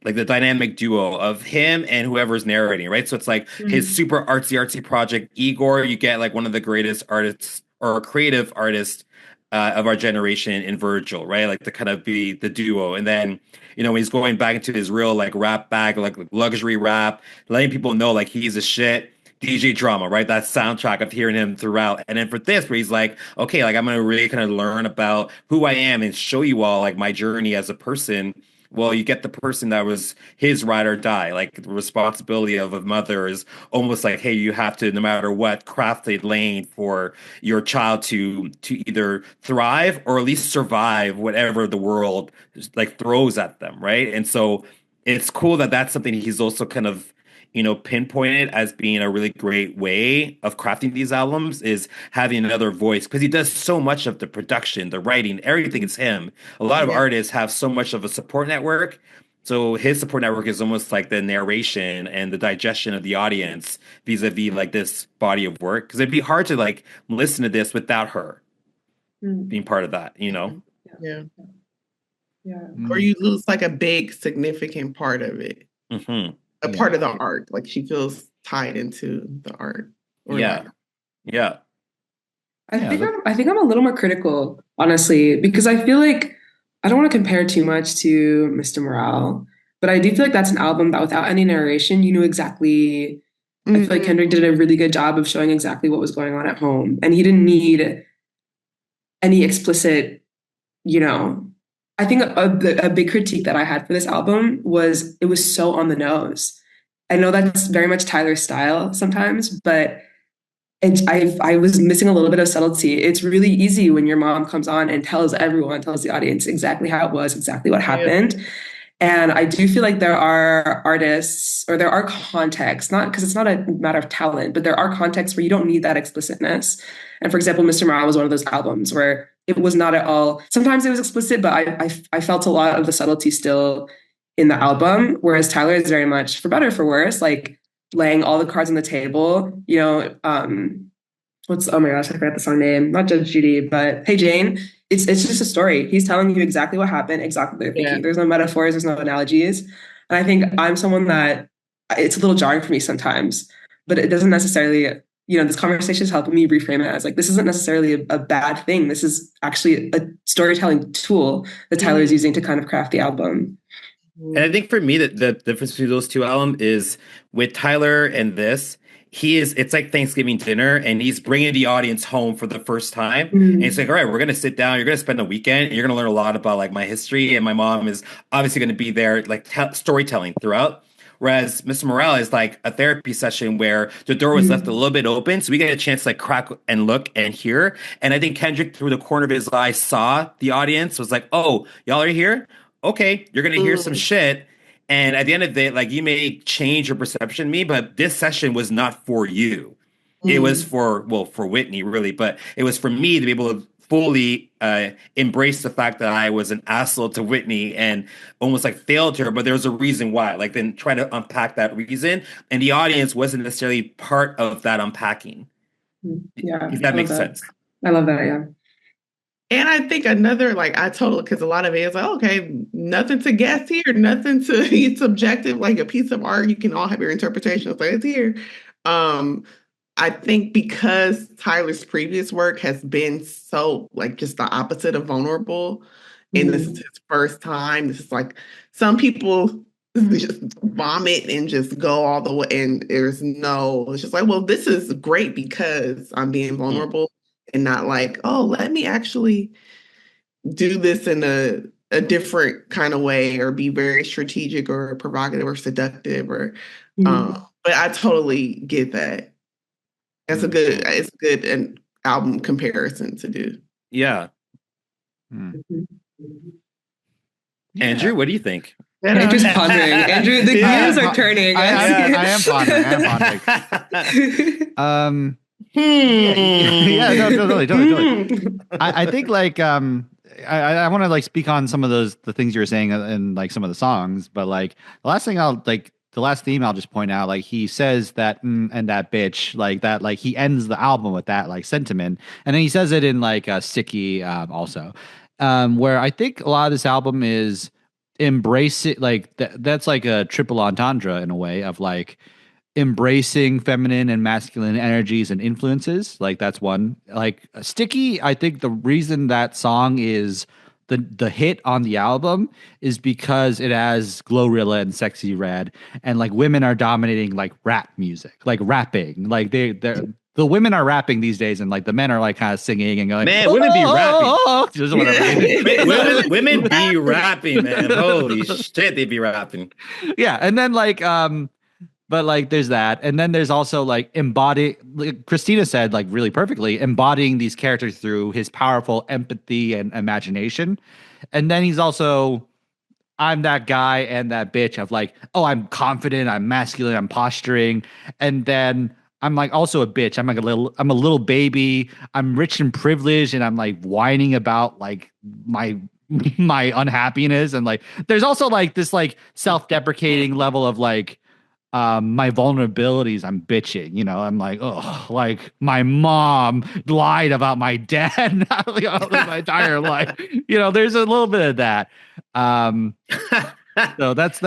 Speaker 3: like the dynamic duo of him and whoever's narrating, right? So it's like his super artsy project, Igor, you get like one of the greatest artists or creative artists of our generation in Virgil, right? Like to kind of be the duo. And then, when he's going back into his real like rap bag, like luxury rap, letting people know like he's a shit. DJ Drama, right? That soundtrack of hearing him throughout. And then for this, where he's like, okay, like I'm going to really kind of learn about who I am and show you all like my journey as a person. Well, you get the person that was his ride or die. Like the responsibility of a mother is almost like, hey, you have to, no matter what, craft a lane for your child to either thrive or at least survive whatever the world like throws at them, right? And so it's cool that that's something he's also kind of pinpointed as being a really great way of crafting these albums is having another voice, because he does so much of the production, the writing, everything is him. A lot of artists have so much of a support network. So his support network is almost like the narration and the digestion of the audience vis-a-vis like this body of work. Because it'd be hard to like listen to this without her being part of that,
Speaker 2: Yeah. Or you lose like a big significant part of it.
Speaker 3: Mm-hmm.
Speaker 2: A part of the art, like she feels tied into the art.
Speaker 3: I
Speaker 5: think I'm a little more critical, honestly, because I feel like I don't want to compare too much to Mr. Morale, but I do feel like that's an album that without any narration, you knew exactly. I feel like Kendrick did a really good job of showing exactly what was going on at home, and he didn't need any explicit, I think a big critique that I had for this album was it was so on the nose. I know that's very much Tyler's style sometimes, but I was missing a little bit of subtlety. It's really easy when your mom comes on and tells the audience exactly how it was, exactly what happened. And I do feel like there are artists or there are contexts, not because it's not a matter of talent, but there are contexts where you don't need that explicitness. And for example, Mr. Morale was one of those albums where it was not at all. Sometimes it was explicit, but I felt a lot of the subtlety still in the album. Whereas Tyler is very much, for better or for worse, like laying all the cards on the table. Oh my gosh, I forgot the song name. Not Judge Judy, but Hey Jane. It's just a story. He's telling you exactly what happened, exactly what they're thinking. Yeah. There's no metaphors, there's no analogies. And I think I'm someone that it's a little jarring for me sometimes, but it doesn't necessarily. This conversation is helping me reframe it as like, this isn't necessarily a bad thing. This is actually a storytelling tool that Tyler is using to kind of craft the album.
Speaker 3: And I think for me, the difference between those two albums is with Tyler and this, it's like Thanksgiving dinner and he's bringing the audience home for the first time. And it's like, all right, we're going to sit down. You're going to spend a weekend and you're going to learn a lot about like my history. And my mom is obviously going to be there, like storytelling throughout. Whereas Mr. Morale is like a therapy session where the door was left a little bit open. So we get a chance to like crack and look and hear. And I think Kendrick, through the corner of his eye, saw the audience, was like, oh, y'all are here? Okay, you're going to hear some shit. And at the end of the day, like you may change your perception of me, but this session was not for you. It was for Whitney, really. But it was for me to be able to fully embrace the fact that I was an asshole to Whitney and almost like failed her. But there was a reason why. Like then try to unpack that reason. And the audience wasn't necessarily part of that unpacking.
Speaker 5: Yeah.
Speaker 3: If that makes sense.
Speaker 5: I love that, yeah.
Speaker 2: And I think another, like, because a lot of it is like, okay, nothing to guess here, nothing to be subjective, like a piece of art, you can all have your interpretation of it's here. I think because Tyler's previous work has been so, like, just the opposite of vulnerable, and this is his first time, this is like, some people just vomit and just go all the way, and it's just like, well, this is great because I'm being vulnerable. And not like, oh, let me actually do this in a different kind of way or be very strategic or provocative or seductive or but I totally get that. It's a good an album comparison to do.
Speaker 3: Yeah. Andrew, what do you think?
Speaker 5: Andrew's pondering. Andrew, the gears are turning.
Speaker 1: I am pondering. Yeah, no, totally. I think like I want to like speak on some of the things you were saying in like some of the songs, but like the last theme I'll just point out, like he says that and that bitch, like that, like he ends the album with that like sentiment, and then he says it in like Sticky also, where I think a lot of this album is embrace it, like that's like a triple entendre in a way of like embracing feminine and masculine energies and influences. Like that's one. Like Sticky, I think the reason that song is the hit on the album is because it has Glorilla and Sexy Red, and like women are dominating like rap music, like rapping. Like they're the women are rapping these days, and like the men are like kind of singing and going,
Speaker 3: man, women be rapping.
Speaker 1: Just whatever.
Speaker 3: Women be rapping, man. Holy shit, they be rapping.
Speaker 1: Yeah, and then like but like there's that, and then there's also like like Christina said like really perfectly, embodying these characters through his powerful empathy and imagination. And then he's also, I'm that guy and that bitch of like, oh, I'm confident, I'm masculine, I'm posturing, and then I'm like also a bitch. I'm a little baby. I'm rich and privileged, and I'm like whining about like my unhappiness, and like there's also like this like self-deprecating level of like my vulnerabilities, I'm bitching, you know, I'm like, oh, like my mom lied about my dad my entire life, you know, there's a little bit of that. So that's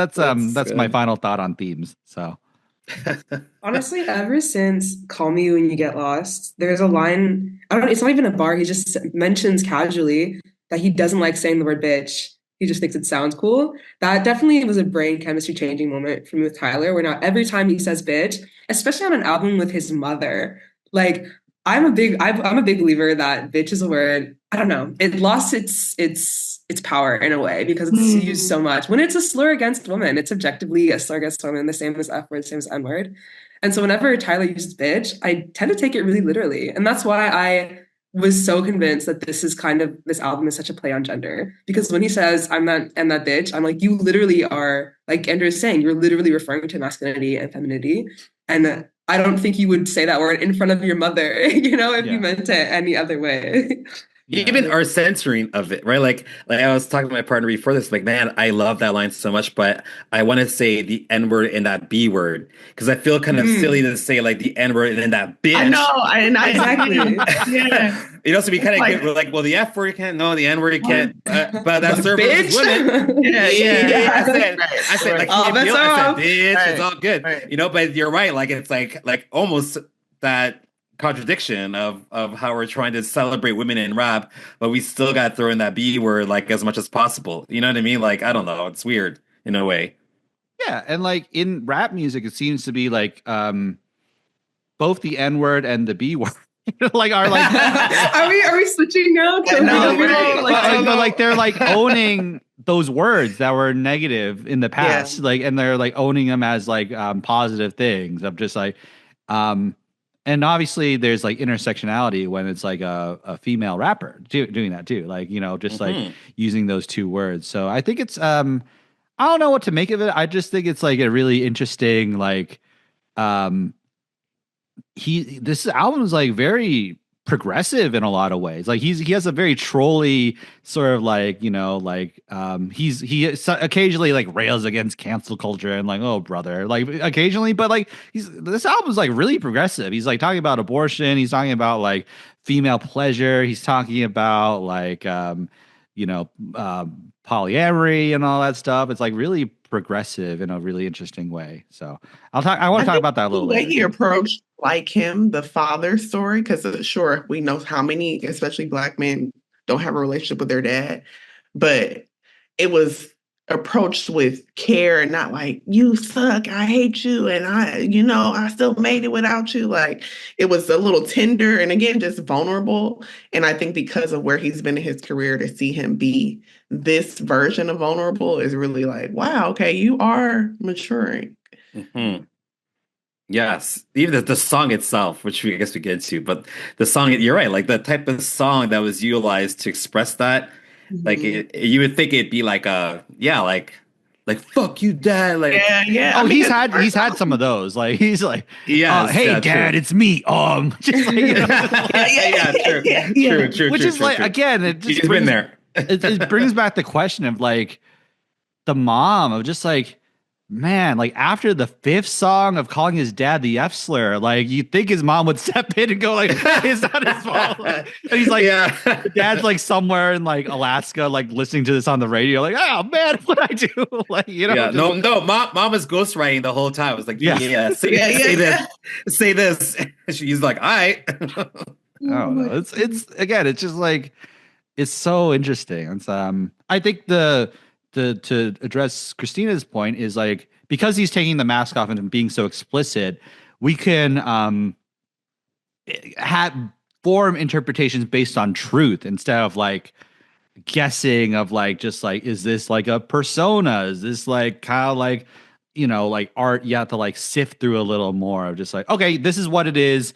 Speaker 1: my final thought on themes. So
Speaker 5: honestly, ever since Call Me When You Get Lost, there's a line, it's not even a bar, he just mentions casually that he doesn't like saying the word bitch. He just thinks it sounds cool. That definitely was a brain chemistry changing moment for me with Tyler, where now every time he says bitch, especially on an album with his mother, like I'm a big believer that bitch is a word. I don't know. It lost its power in a way because it's used so much. When it's a slur against women, it's objectively a slur against women, the same as F word, same as N word. And so whenever Tyler uses bitch, I tend to take it really literally. And that's why I was so convinced that this album is such a play on gender, because when he says I'm that and that bitch, I'm like, you literally are, like Andrew is saying, you're literally referring to masculinity and femininity, and I don't think you would say that word in front of your mother, you know, if you meant it any other way.
Speaker 3: Even our censoring of it, right? Like I was talking to my partner before this, like, man, I love that line so much, but I want to say the N word and that B word because I feel kind of silly to say like the N word and then that bitch.
Speaker 2: I know, exactly. Yeah.
Speaker 3: You know, so we kind of get, we're like, well, the F word you can't, no, the N word you can't, but that's versus women. Yeah. I said, like, I said, bitch, right. It's all good, right. You know. But you're right, like it's like almost that contradiction of how we're trying to celebrate women in rap, but we still got to throw in that B word like as much as possible. You know what I mean? Like, I don't know, it's weird. in a way.
Speaker 1: Yeah, and like in rap music, it seems to be like both the N word and the B word. Like are like
Speaker 5: are we switching now to
Speaker 1: like they're like owning those words that were negative in the past, like, and they're like owning them as like positive things of just like and obviously there's like intersectionality when it's like a female rapper doing that too, like, you know, just like using those two words. So I think it's I don't know what to make of it. I just think it's like a really interesting like this album is like very progressive in a lot of ways. Like he has a very trolly sort of like, you know, like he occasionally like rails against cancel culture and like, oh brother, like occasionally, but like this album is like really progressive. He's like talking about abortion, he's talking about like female pleasure, he's talking about like you know, polyamory and all that stuff. It's like really progressive in a really interesting way. So I want to talk about that a little
Speaker 2: later.
Speaker 1: The way
Speaker 2: he approached like him, the father story, because sure, we know how many, especially Black men, don't have a relationship with their dad, but it was approached with care and not like, you suck, I hate you, and I still made it without you. Like, it was a little tender and again, just vulnerable. And I think because of where he's been in his career, to see him be this version of vulnerable is really like, wow, okay, you are maturing.
Speaker 3: Mm-hmm. Yes, even the song itself, which I guess we get into, but the song, you're right, like the type of song that was utilized to express that, like you would think it'd be like like fuck you, dad, like
Speaker 2: yeah.
Speaker 1: Oh, he's had some of those. Like he's like, hey dad, true. It's me. Just like, you know,
Speaker 3: true.
Speaker 1: Which is like, again, it just
Speaker 3: he's been there.
Speaker 1: it brings back the question of like the mom of just like, man, like after the fifth song of calling his dad the F slur, like you think his mom would step in and go like, it's not his fault. And he's like, the dad's like somewhere in like Alaska, like listening to this on the radio, like, oh man, what I do? Like, you know,
Speaker 3: no, mom was ghostwriting the whole time. It was like, say this. She's like, all right.
Speaker 1: I don't know. It's again, it's just like, it's so interesting. It's I think to address Christina's point is like, because he's taking the mask off and being so explicit, we can form interpretations based on truth instead of like guessing of like, just like, is this like a persona? Is this like kind of like, you know, like art? You have to like sift through a little more of just like, okay, this is what it is.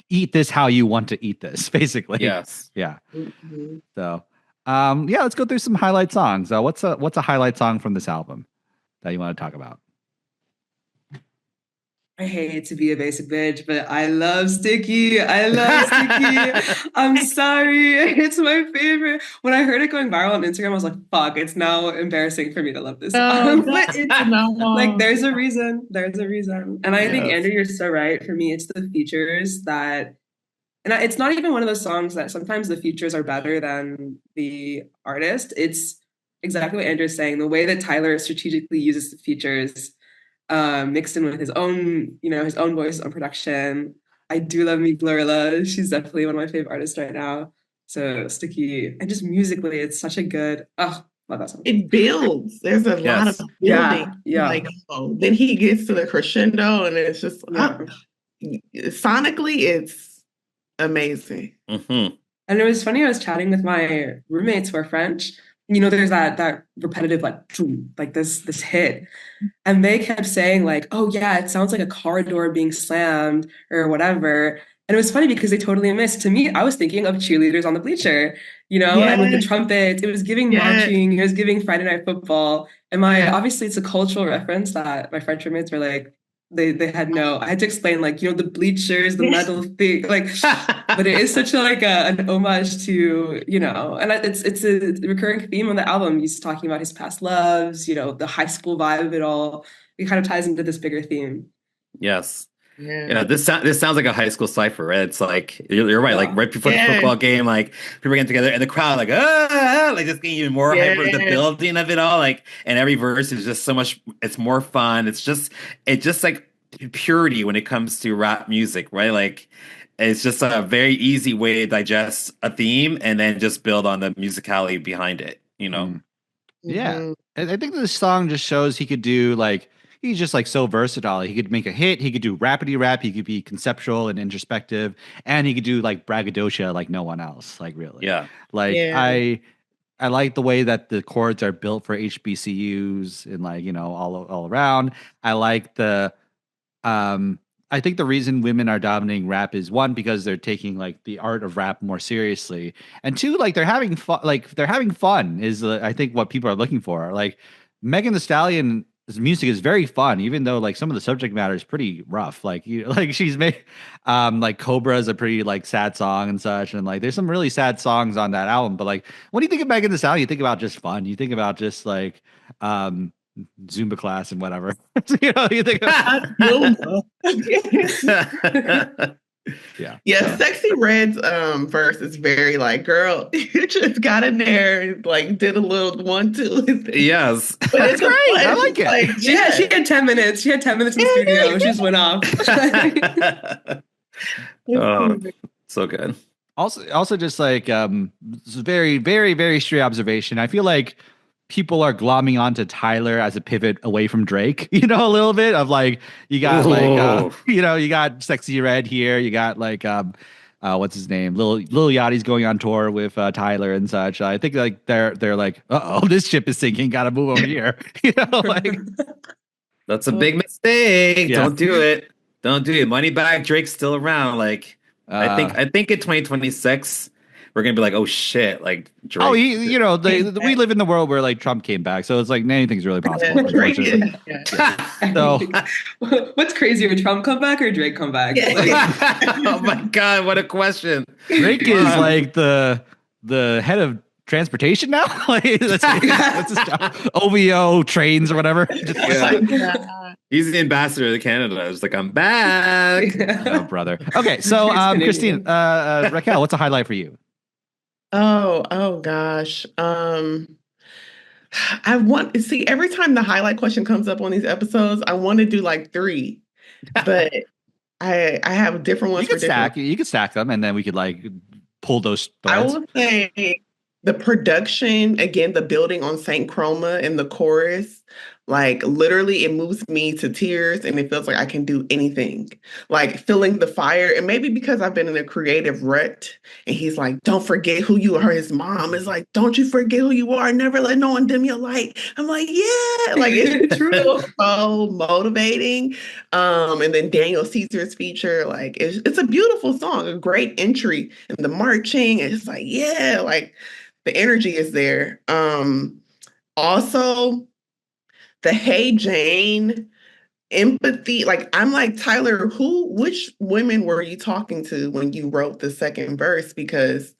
Speaker 1: Eat this how you want to eat this, basically.
Speaker 3: Yes.
Speaker 1: Yeah. Mm-hmm. So let's go through some highlight songs. What's a highlight song from this album that you want to talk about?
Speaker 5: I hate to be a basic bitch, but I love Sticky. I'm sorry. It's my favorite. When I heard it going viral on Instagram, I was like, fuck, it's now embarrassing for me to love this song. But it's like, there's a reason. And I think, Andrew, you're so right. For me, it's the features that, and it's not even one of those songs that sometimes the features are better than the artist. It's exactly what Andrew's saying. The way that Tyler strategically uses the features, mixed in with his own voice, his own production. I do love me Glorilla. She's definitely one of my favorite artists right now. So Sticky, and just musically, it's such a good. Love that song.
Speaker 2: It builds. There's a lot of building.
Speaker 5: Yeah.
Speaker 2: Like, then he gets to the crescendo, and it's just sonically, it's amazing.
Speaker 3: Mm-hmm.
Speaker 5: And it was funny. I was chatting with my roommates who are French. You know, there's that repetitive like this hit, and they kept saying like, "Oh yeah, it sounds like a car door being slammed or whatever." And it was funny because they totally missed. To me, I was thinking of cheerleaders on the bleacher, you know, and with the trumpets, it was giving marching, it was giving Friday Night Football. And obviously it's a cultural reference that my French roommates were like, they had no. I had to explain like, you know, the bleachers, the metal thing, like, but it is such an homage to, you know, and it's a recurring theme on the album. He's talking about his past loves, you know, the high school vibe of it all. It kind of ties into this bigger theme.
Speaker 3: Yes. Yeah, this sounds like a high school cypher, right? It's like you're right, like right before the football game, like people getting together and the crowd like like just getting even more hyper, the building of it all, like, and every verse is just so much. It's more fun. It's just like purity when it comes to rap music, right? Like it's just a very easy way to digest a theme and then just build on the musicality behind it, you know.
Speaker 1: Yeah.
Speaker 2: Mhm.
Speaker 1: And I think this song just shows he could do like he's just like so versatile. He could make a hit, he could do rapidy rap, he could be conceptual and introspective, and he could do like braggadocio like no one else. Like really.
Speaker 3: Yeah.
Speaker 1: Like
Speaker 2: Yeah.
Speaker 1: I like the way that the chords are built for HBCUs and like, you know, all around. I like the I think the reason women are dominating rap is one, because they're taking like the art of rap more seriously, and two, like they're having fun. Like they're having fun is I think what people are looking for. Like Megan Thee Stallion's music is very fun, even though like some of the subject matter is pretty rough. Like like she's made like Cobra is a pretty like sad song and such, and like there's some really sad songs on that album. But like when you think of Megan Thee Stallion, you think about just fun. You think about just like Zumba class and whatever. You know, you think
Speaker 2: Yeah, Sexy Red's verse is very like, girl, you just got in there and like did a little 1-2.
Speaker 3: Yes.
Speaker 2: But it's
Speaker 1: great. I like it.
Speaker 2: Like,
Speaker 5: She had 10 minutes. She had 10 minutes in the studio. She just went off.
Speaker 3: Oh, so good.
Speaker 1: Also just like this is very, very, very straight observation. I feel like people are glomming onto Tyler as a pivot away from Drake, you know, a little bit of like you got like you know, you got Sexy Red here, you got like what's his name, Lil Yachty's going on tour with Tyler and such. I think like they're like, this ship is sinking, gotta move over here. You know, like
Speaker 3: that's a big mistake.
Speaker 1: Yeah.
Speaker 3: Don't do it. Moneybag Drake's still around. Like I think in 2026 we're gonna be like, oh shit, like Drake.
Speaker 1: Oh, you know, we live in the world where like Trump came back, so it's like anything's really possible. Unfortunately. So,
Speaker 5: what's crazier, Trump come back or Drake come back?
Speaker 3: Oh my god, what a question!
Speaker 1: Drake is like the head of transportation now. Like that's his job. OVO trains or whatever.
Speaker 3: He's the ambassador to Canada. It's like, I'm back.
Speaker 1: Oh, brother. Okay, so Christina, Racquel, what's a highlight for you?
Speaker 2: Oh gosh. I want to see every time the highlight question comes up on these episodes, I want to do like 3, but I have different ones.
Speaker 1: You could stack them, and then we could like pull those threads.
Speaker 2: I would say the production, again, the building on Saint Chroma in the chorus, like literally it moves me to tears and it feels like I can do anything. Like feeling the fire. And maybe because I've been in a creative rut and he's like, don't forget who you are. His mom is like, don't you forget who you are. Never let no one dim your light. I'm like, yeah, like it's true. So motivating. And then Daniel Caesar's feature, like it's a beautiful song, a great entry and the marching. And it's like, yeah, like the energy is there. Also, the Hey Jane empathy, like I'm like, Tyler, which women were you talking to when you wrote the second verse? Because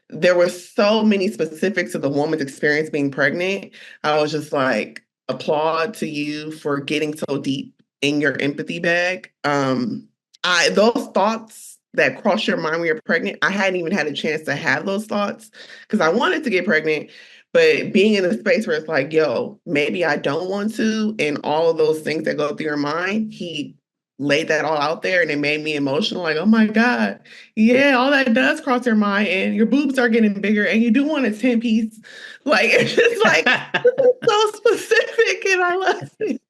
Speaker 2: there were so many specifics of the woman's experience being pregnant. I was just like, applaud to you for getting so deep in your empathy bag. Those thoughts that cross your mind when you're pregnant, I hadn't even had a chance to have those thoughts because I wanted to get pregnant. But being in a space where it's like, yo, maybe I don't want to, and all of those things that go through your mind, he laid that all out there and it made me emotional. Like, oh my God, yeah, all that does cross your mind, and your boobs are getting bigger, and you do want a 10-piece. Like, it's just like, so specific, and I love it.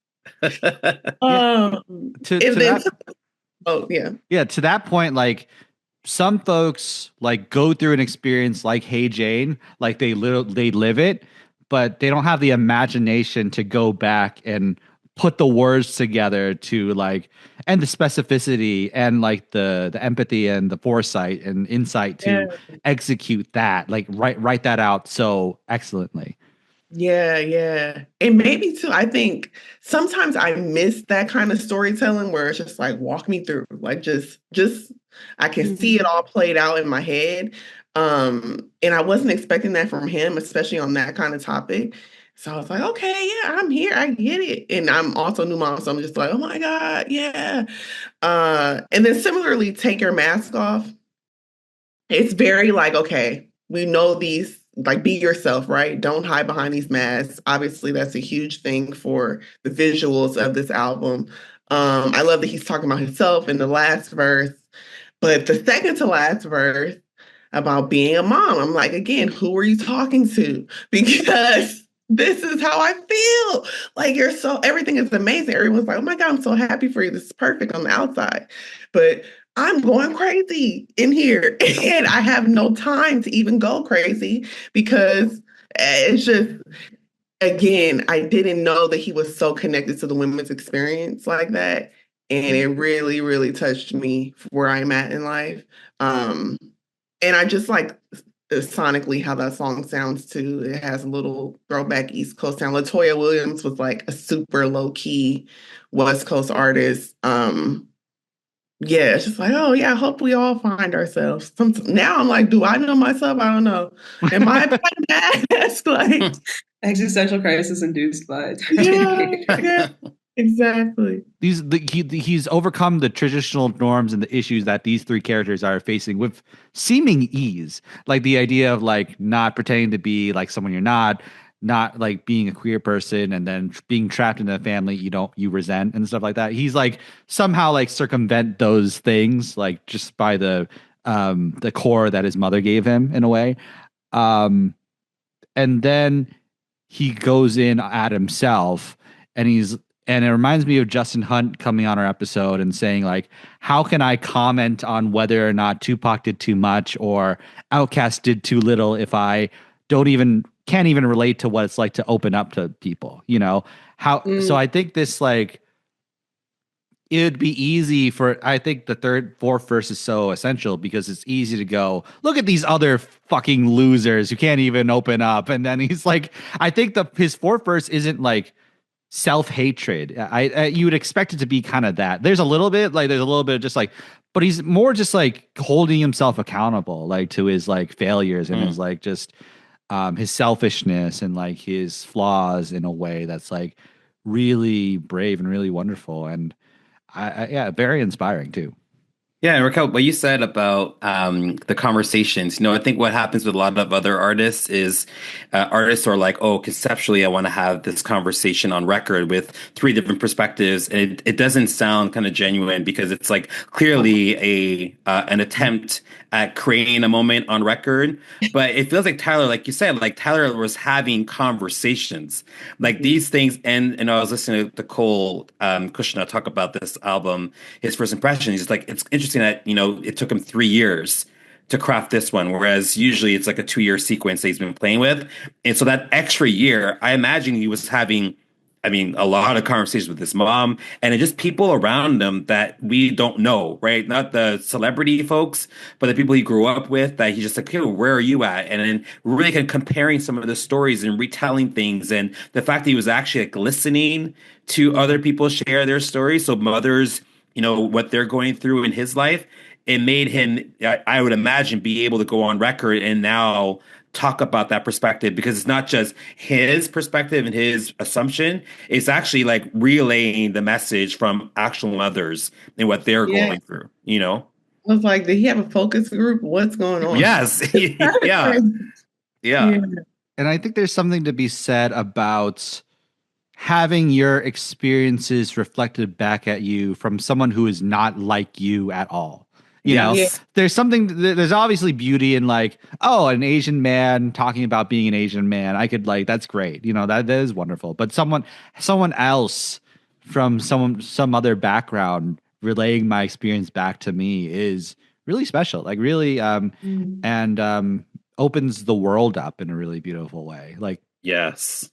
Speaker 1: Yeah, to that point, like, some folks like go through an experience like Hey Jane, like they live it, but they don't have the imagination to go back and put the words together to like, and the specificity and like the empathy and the foresight and insight to execute that, like write that out so excellently.
Speaker 2: Yeah. And maybe too, I think sometimes I miss that kind of storytelling where it's just like, walk me through, like just I can see it all played out in my head. And I wasn't expecting that from him, especially on that kind of topic. So I was like, okay, yeah, I'm here. I get it. And I'm also new mom, so I'm just like, oh my God, yeah. And then similarly, Take Your Mask Off. It's very like, okay, we know these, like, be yourself, right? Don't hide behind these masks. Obviously, that's a huge thing for the visuals of this album. I love that he's talking about himself in the last verse. But the second to last verse about being a mom, I'm like, again, who are you talking to? Because this is how I feel. Like, everything is amazing. Everyone's like, oh my God, I'm so happy for you. This is perfect on the outside. But I'm going crazy in here. And I have no time to even go crazy because it's just, again, I didn't know that he was so connected to the women's experience like that. And it really, really touched me for where I'm at in life. And I just like sonically how that song sounds too. It has a little throwback East Coast sound. LaToya Williams was like a super low key West Coast artist. Yeah, it's just like, oh yeah, I hope we all find ourselves. Now I'm like, do I know myself? I don't know. Am I past? Like
Speaker 5: existential crisis induced by
Speaker 2: yeah, exactly.
Speaker 1: He's overcome the traditional norms and the issues that these three characters are facing with seeming ease. Like the idea of like not pretending to be like someone you're not like being a queer person and then being trapped in a family you resent and stuff like that. He's like somehow like circumvent those things like just by the core that his mother gave him in a way. And then he goes in at himself and it reminds me of Justin Hunt coming on our episode and saying like, how can I comment on whether or not Tupac did too much or Outkast did too little if I can't even relate to what it's like to open up to people, so I think this like it'd be easy I think the fourth verse is so essential because it's easy to go look at these other fucking losers who can't even open up. And then he's like, I think his fourth verse isn't like self-hatred. You would expect it to be kind of that. There's a little bit of just like, but he's more just like holding himself accountable, like to his like failures and his like just his selfishness and like his flaws in a way that's like really brave and really wonderful. And very inspiring too.
Speaker 3: Yeah, and Racquel, what you said about the conversations, I think what happens with a lot of other artists is artists are like, oh, conceptually, I want to have this conversation on record with three different perspectives. And it doesn't sound kind of genuine because it's like clearly an attempt at creating a moment on record. But it feels like Tyler, like you said, like Tyler was having conversations like these things. And I was listening to Cole Kushner talk about this album, his first impression. He's like, it's interesting that it took him 3 years to craft this one, whereas usually it's like a 2-year sequence that he's been playing with. And so that extra year, I imagine he was having a lot of conversations with his mom and just people around him that we don't know, right? Not the celebrity folks, but the people he grew up with that he's just like, hey, where are you at? And then really kind of comparing some of the stories and retelling things. And the fact that he was actually like listening to other people share their stories. So mothers, what they're going through in his life, it made him, I would imagine, be able to go on record and now talk about that perspective because it's not just his perspective and his assumption. It's actually like relaying the message from actual mothers and what they're going through, I
Speaker 2: was like, did he have a focus group? What's going on?
Speaker 3: Yes. Yeah.
Speaker 1: And I think there's something to be said about having your experiences reflected back at you from someone who is not like you at all. There's obviously beauty in like, oh, an Asian man talking about being an Asian man. I could like, that's great. That is wonderful. But someone else from some other background relaying my experience back to me is really special. Like really, and opens the world up in a really beautiful way. Like,
Speaker 3: yes.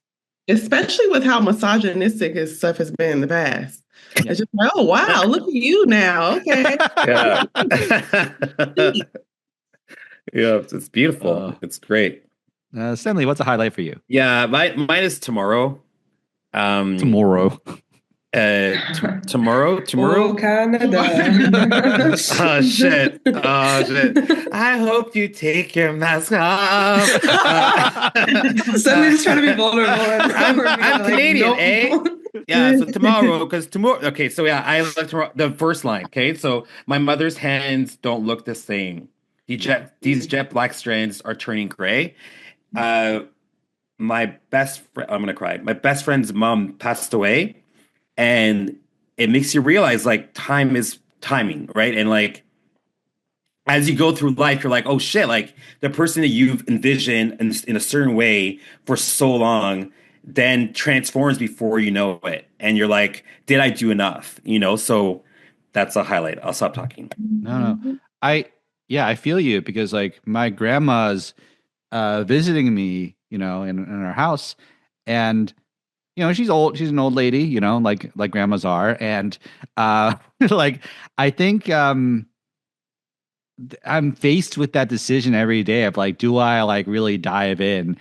Speaker 2: Especially with how misogynistic his stuff has been in the past. It's just like, oh, wow, look at you now. Okay.
Speaker 3: Yeah. Yeah, it's beautiful. It's great.
Speaker 1: Stanley, what's a highlight for you?
Speaker 3: Yeah, mine is Tomorrow.
Speaker 1: Tomorrow.
Speaker 3: Tomorrow.
Speaker 5: Oh, Canada.
Speaker 3: Oh shit. I hope you take your mask off.
Speaker 5: Stanley's trying to be vulnerable.
Speaker 3: I'm Canadian, nope. Eh? Yeah, so tomorrow. Okay, so yeah, I love tomorrow. The first line. Okay, so my mother's hands don't look the same. These jet black strands are turning gray. I'm gonna cry. My best friend's mom passed away. And it makes you realize like time is timing, right? And like as you go through life, you're like, oh shit, like the person that you've envisioned in a certain way for so long then transforms before you know it. And you're like, did I do enough? So that's a highlight. I'll stop talking.
Speaker 1: No. I feel you, because like my grandma's visiting me, in our house, and she's old. She's an old lady, like grandmas are, and like I think I'm faced with that decision every day of like, do I like really dive in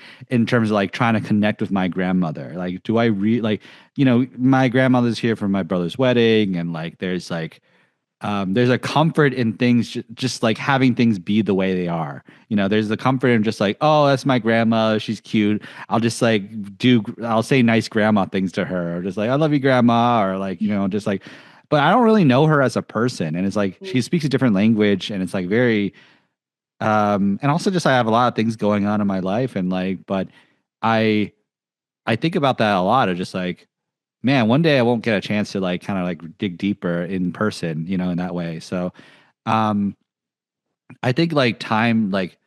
Speaker 1: terms of like trying to connect with my grandmother? Like, do I my grandmother's here for my brother's wedding, and like there's a comfort in things, just like having things be the way they are. There's the comfort in just like, oh, that's my grandma. She's cute. I'll just I'll say nice grandma things to her, or just like, I love you, grandma, or like, just like, but I don't really know her as a person. And it's like, she speaks a different language, and it's like very, and also just, I have a lot of things going on in my life, and like, but I think about that a lot, of just like, man, one day I won't get a chance to like kind of like dig deeper in person, in that way. So, I think like time, like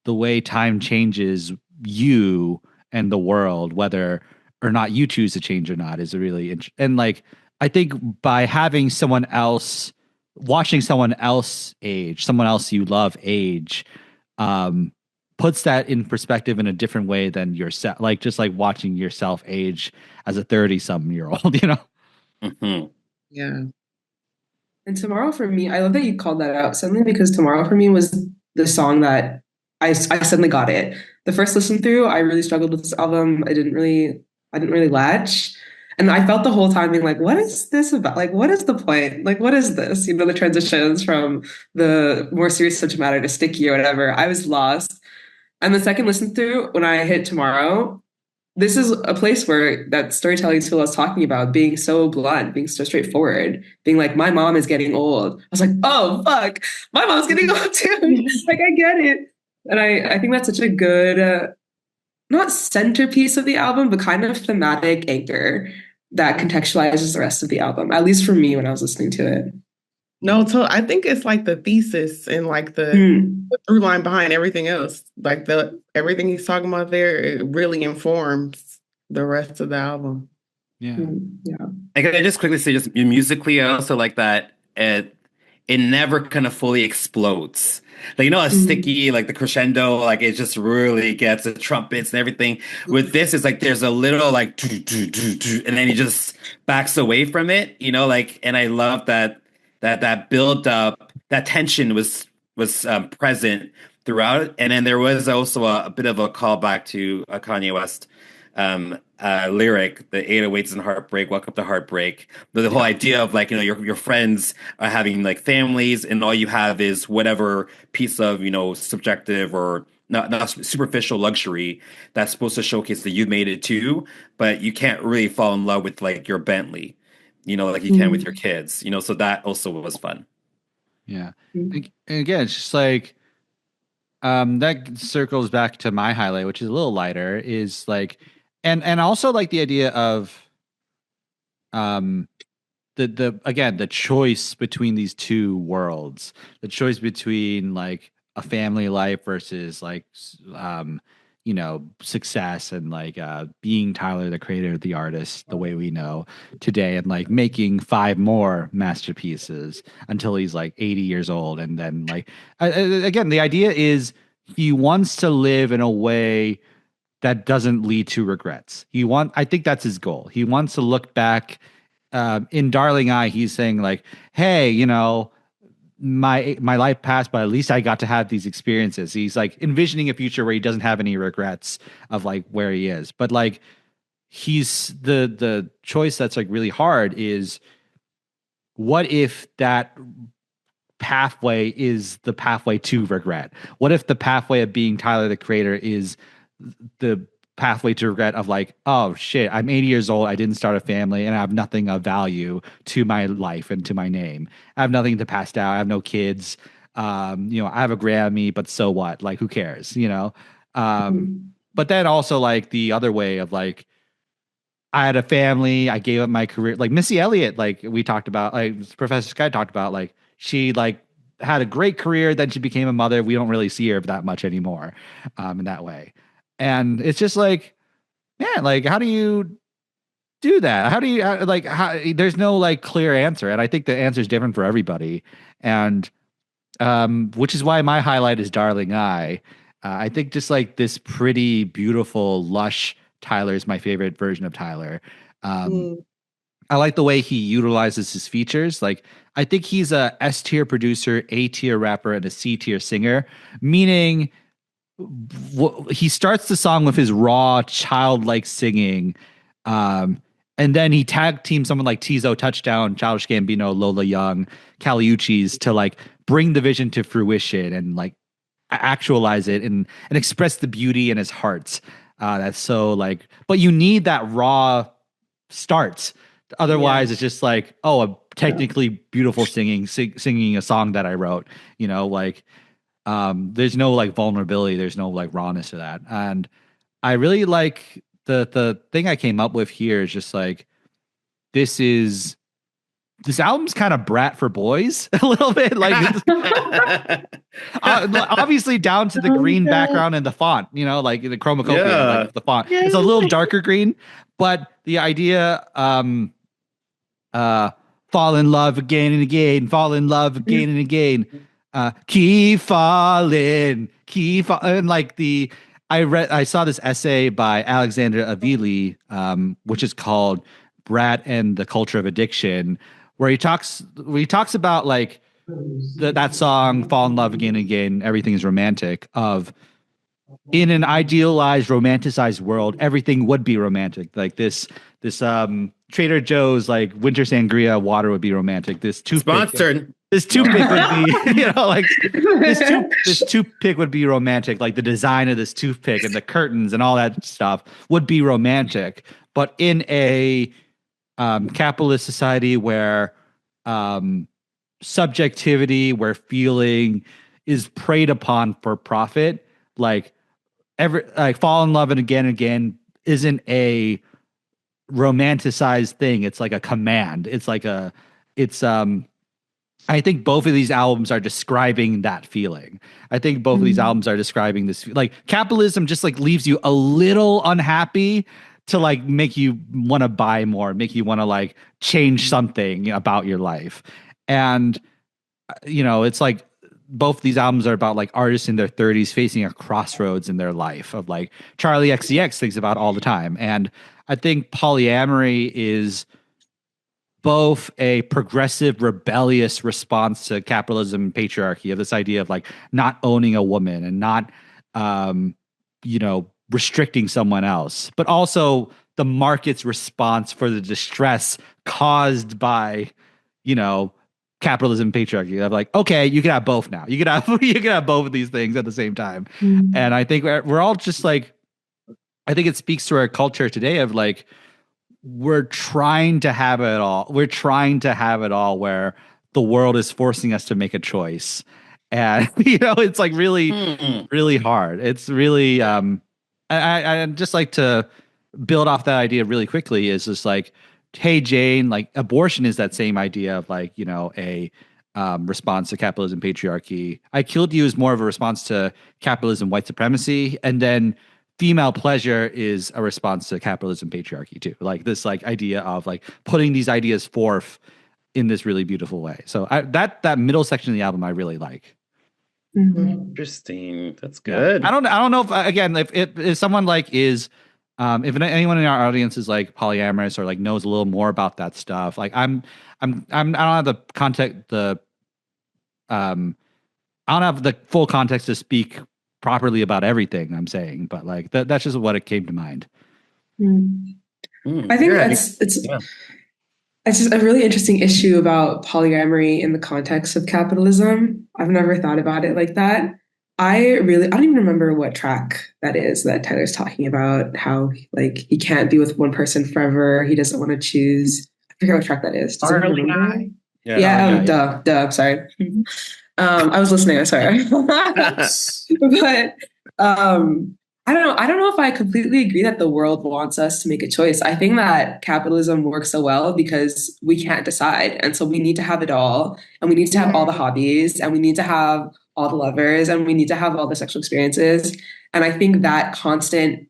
Speaker 1: the way time changes you and the world, whether or not you choose to change or not, is a really and like, I think by having someone else, watching someone else age, someone else you love age, puts that in perspective in a different way than yourself. Like just like watching yourself age as a 30-something-year-old,
Speaker 3: Mm-hmm.
Speaker 2: Yeah.
Speaker 5: And Tomorrow for me, I love that you called that out suddenly, because Tomorrow for me was the song that I suddenly got it. The first listen through, I really struggled with this album. I didn't really latch. And I felt the whole time being like, what is this about? Like, what is the point? Like, what is this? The transitions from the more serious subject matter to sticky or whatever. I was lost. And the second listen through, when I hit Tomorrow, this is a place where that storytelling tool I was talking about, being so blunt, being so straightforward, being like, my mom is getting old. I was like, oh, fuck, my mom's getting old too. Like, I get it. And I think that's such a good, not centerpiece of the album, but kind of thematic anchor that contextualizes the rest of the album, at least for me when I was listening to it.
Speaker 2: No, so I think it's like the thesis and like the through line behind everything else. Like everything he's talking about there, it really informs the rest of the album.
Speaker 1: Yeah.
Speaker 5: Yeah.
Speaker 3: I can just quickly say, just musically, I also like that it never kind of fully explodes. Like, a sticky, like the crescendo, like it just really gets the trumpets and everything. With this, it's like there's a little like, and then he just backs away from it, like, and I love that build up, that tension was present throughout. And then there was also a bit of a callback to a Kanye West lyric, the 808s and heartbreak, welcome to heartbreak. The whole idea of like, your friends are having like families, and all you have is whatever piece of, subjective or not superficial luxury that's supposed to showcase that you made it too, but you can't really fall in love with like your Bentley, like you can with your kids, so that also was fun.
Speaker 1: Yeah. And again, it's just like, that circles back to my highlight, which is a little lighter, is like, and also like the idea of, the choice between these two worlds, the choice between like a family life versus like, success, and like being Tyler, the creator, the artist, the way we know today, and like making 5 more masterpieces until he's like 80 years old. And then like, again, the idea is he wants to live in a way that doesn't lead to regrets. I think that's his goal. He wants to look back, in Darling Eye, he's saying like, hey, my life passed, but at least I got to have these experiences. He's like envisioning a future where he doesn't have any regrets of like where he is. But like, he's the choice that's like really hard is, what if that pathway is the pathway to regret? What if the pathway of being Tyler, the creator, is the pathway to regret of like, oh shit, I'm 80 years old, I didn't start a family, and I have nothing of value to my life and to my name. I have nothing to pass down. I have no kids. I have a Grammy, but so what? Like, who cares? But then also like the other way of like, I had a family, I gave up my career. Like Missy Elliott, like we talked about, like Professor Sky talked about, like she like had a great career, then she became a mother. We don't really see her that much anymore, in that way. And it's just like, man, like, how do you do that? How do you there's no like clear answer. And I think the answer is different for everybody. And which is why my highlight is Darling I. I think just like this pretty, beautiful, lush Tyler is my favorite version of Tyler. I like the way he utilizes his features. Like, I think he's a S tier producer, A tier rapper, and a C tier singer, meaning he starts the song with his raw, childlike singing. And then he tag teams someone like Tizo, Touchdown, Childish Gambino, Lola Young, Caliuchis to like bring the vision to fruition and like actualize it and express the beauty in his heart. That's so like, but you need that raw starts. Otherwise, it's just like, oh, a technically beautiful singing a song that I wrote. You know, like there's no like vulnerability, there's no like rawness to that. And I really like the thing I came up with here is just like this album's kind of Brat for boys a little bit, like obviously down to the green background and the font, you know, like the Chromakopia, like the font. It's a little darker green, but the idea, fall in love again and again, fall in love again and again, keep falling, like I saw this essay by Alexander Avili, which is called Brat and the Culture of Addiction, where he talks about like that song, Fall in Love Again and Again, Everything is Romantic, of in an idealized, romanticized world, everything would be romantic. Like this Trader Joe's like winter sangria water would be romantic. This toothpick would be, you know, like this toothpick would be romantic. Like the design of this toothpick and the curtains and all that stuff would be romantic. But in a capitalist society where subjectivity, where feeling is preyed upon for profit, like fall in love and again isn't a romanticized thing. It's like a command. I think both of these albums are describing that feeling. I think both of these albums are describing this, like capitalism just like leaves you a little unhappy to like make you want to buy more, make you want to like change something about your life. And, you know, it's like both these albums are about like artists in their 30s facing a crossroads in their life of like Charlie XCX thinks about all the time. And I think polyamory is both a progressive, rebellious response to capitalism and patriarchy, of this idea of like not owning a woman and not, you know, restricting someone else, but also the market's response for the distress caused by, you know, capitalism and patriarchy. I'm like, okay, you can have both now. You can have both of these things at the same time. And I think we're all just like, I think it speaks to our culture today of like, we're trying to have it all. We're trying to have it all where the world is forcing us to make a choice. And, you know, it's like really, really hard. It's really, I'd just like to build off that idea really quickly is just like, hey, Jane, like abortion is that same idea of like, you know, a response to capitalism, patriarchy. I Killed You is more of a response to capitalism, white supremacy. And then female pleasure is a response to capitalism, patriarchy too. Like this like idea of like putting these ideas forth in this really beautiful way. So that middle section of the album I really like.
Speaker 3: Interesting. That's good.
Speaker 1: Yeah. I don't know if again if someone like is if anyone in our audience is like polyamorous or like knows a little more about that stuff, like I don't have the context I don't have the full context to speak properly about everything I'm saying, but like that's just what it came to mind.
Speaker 5: I think it's just a really interesting issue about polyamory in the context of capitalism. I've never thought about it like that. I don't even remember what track that is that Tyler's talking about, how like he can't be with one person forever. He doesn't want to choose. I forget what track that is. Duh. Sorry. I was listening. I'm sorry. But I don't know if I completely agree that the world wants us to make a choice. I think that capitalism works so well because we can't decide. And so we need to have it all. And we need to have all the hobbies. And we need to have all the lovers. And we need to have all the sexual experiences. And I think that constant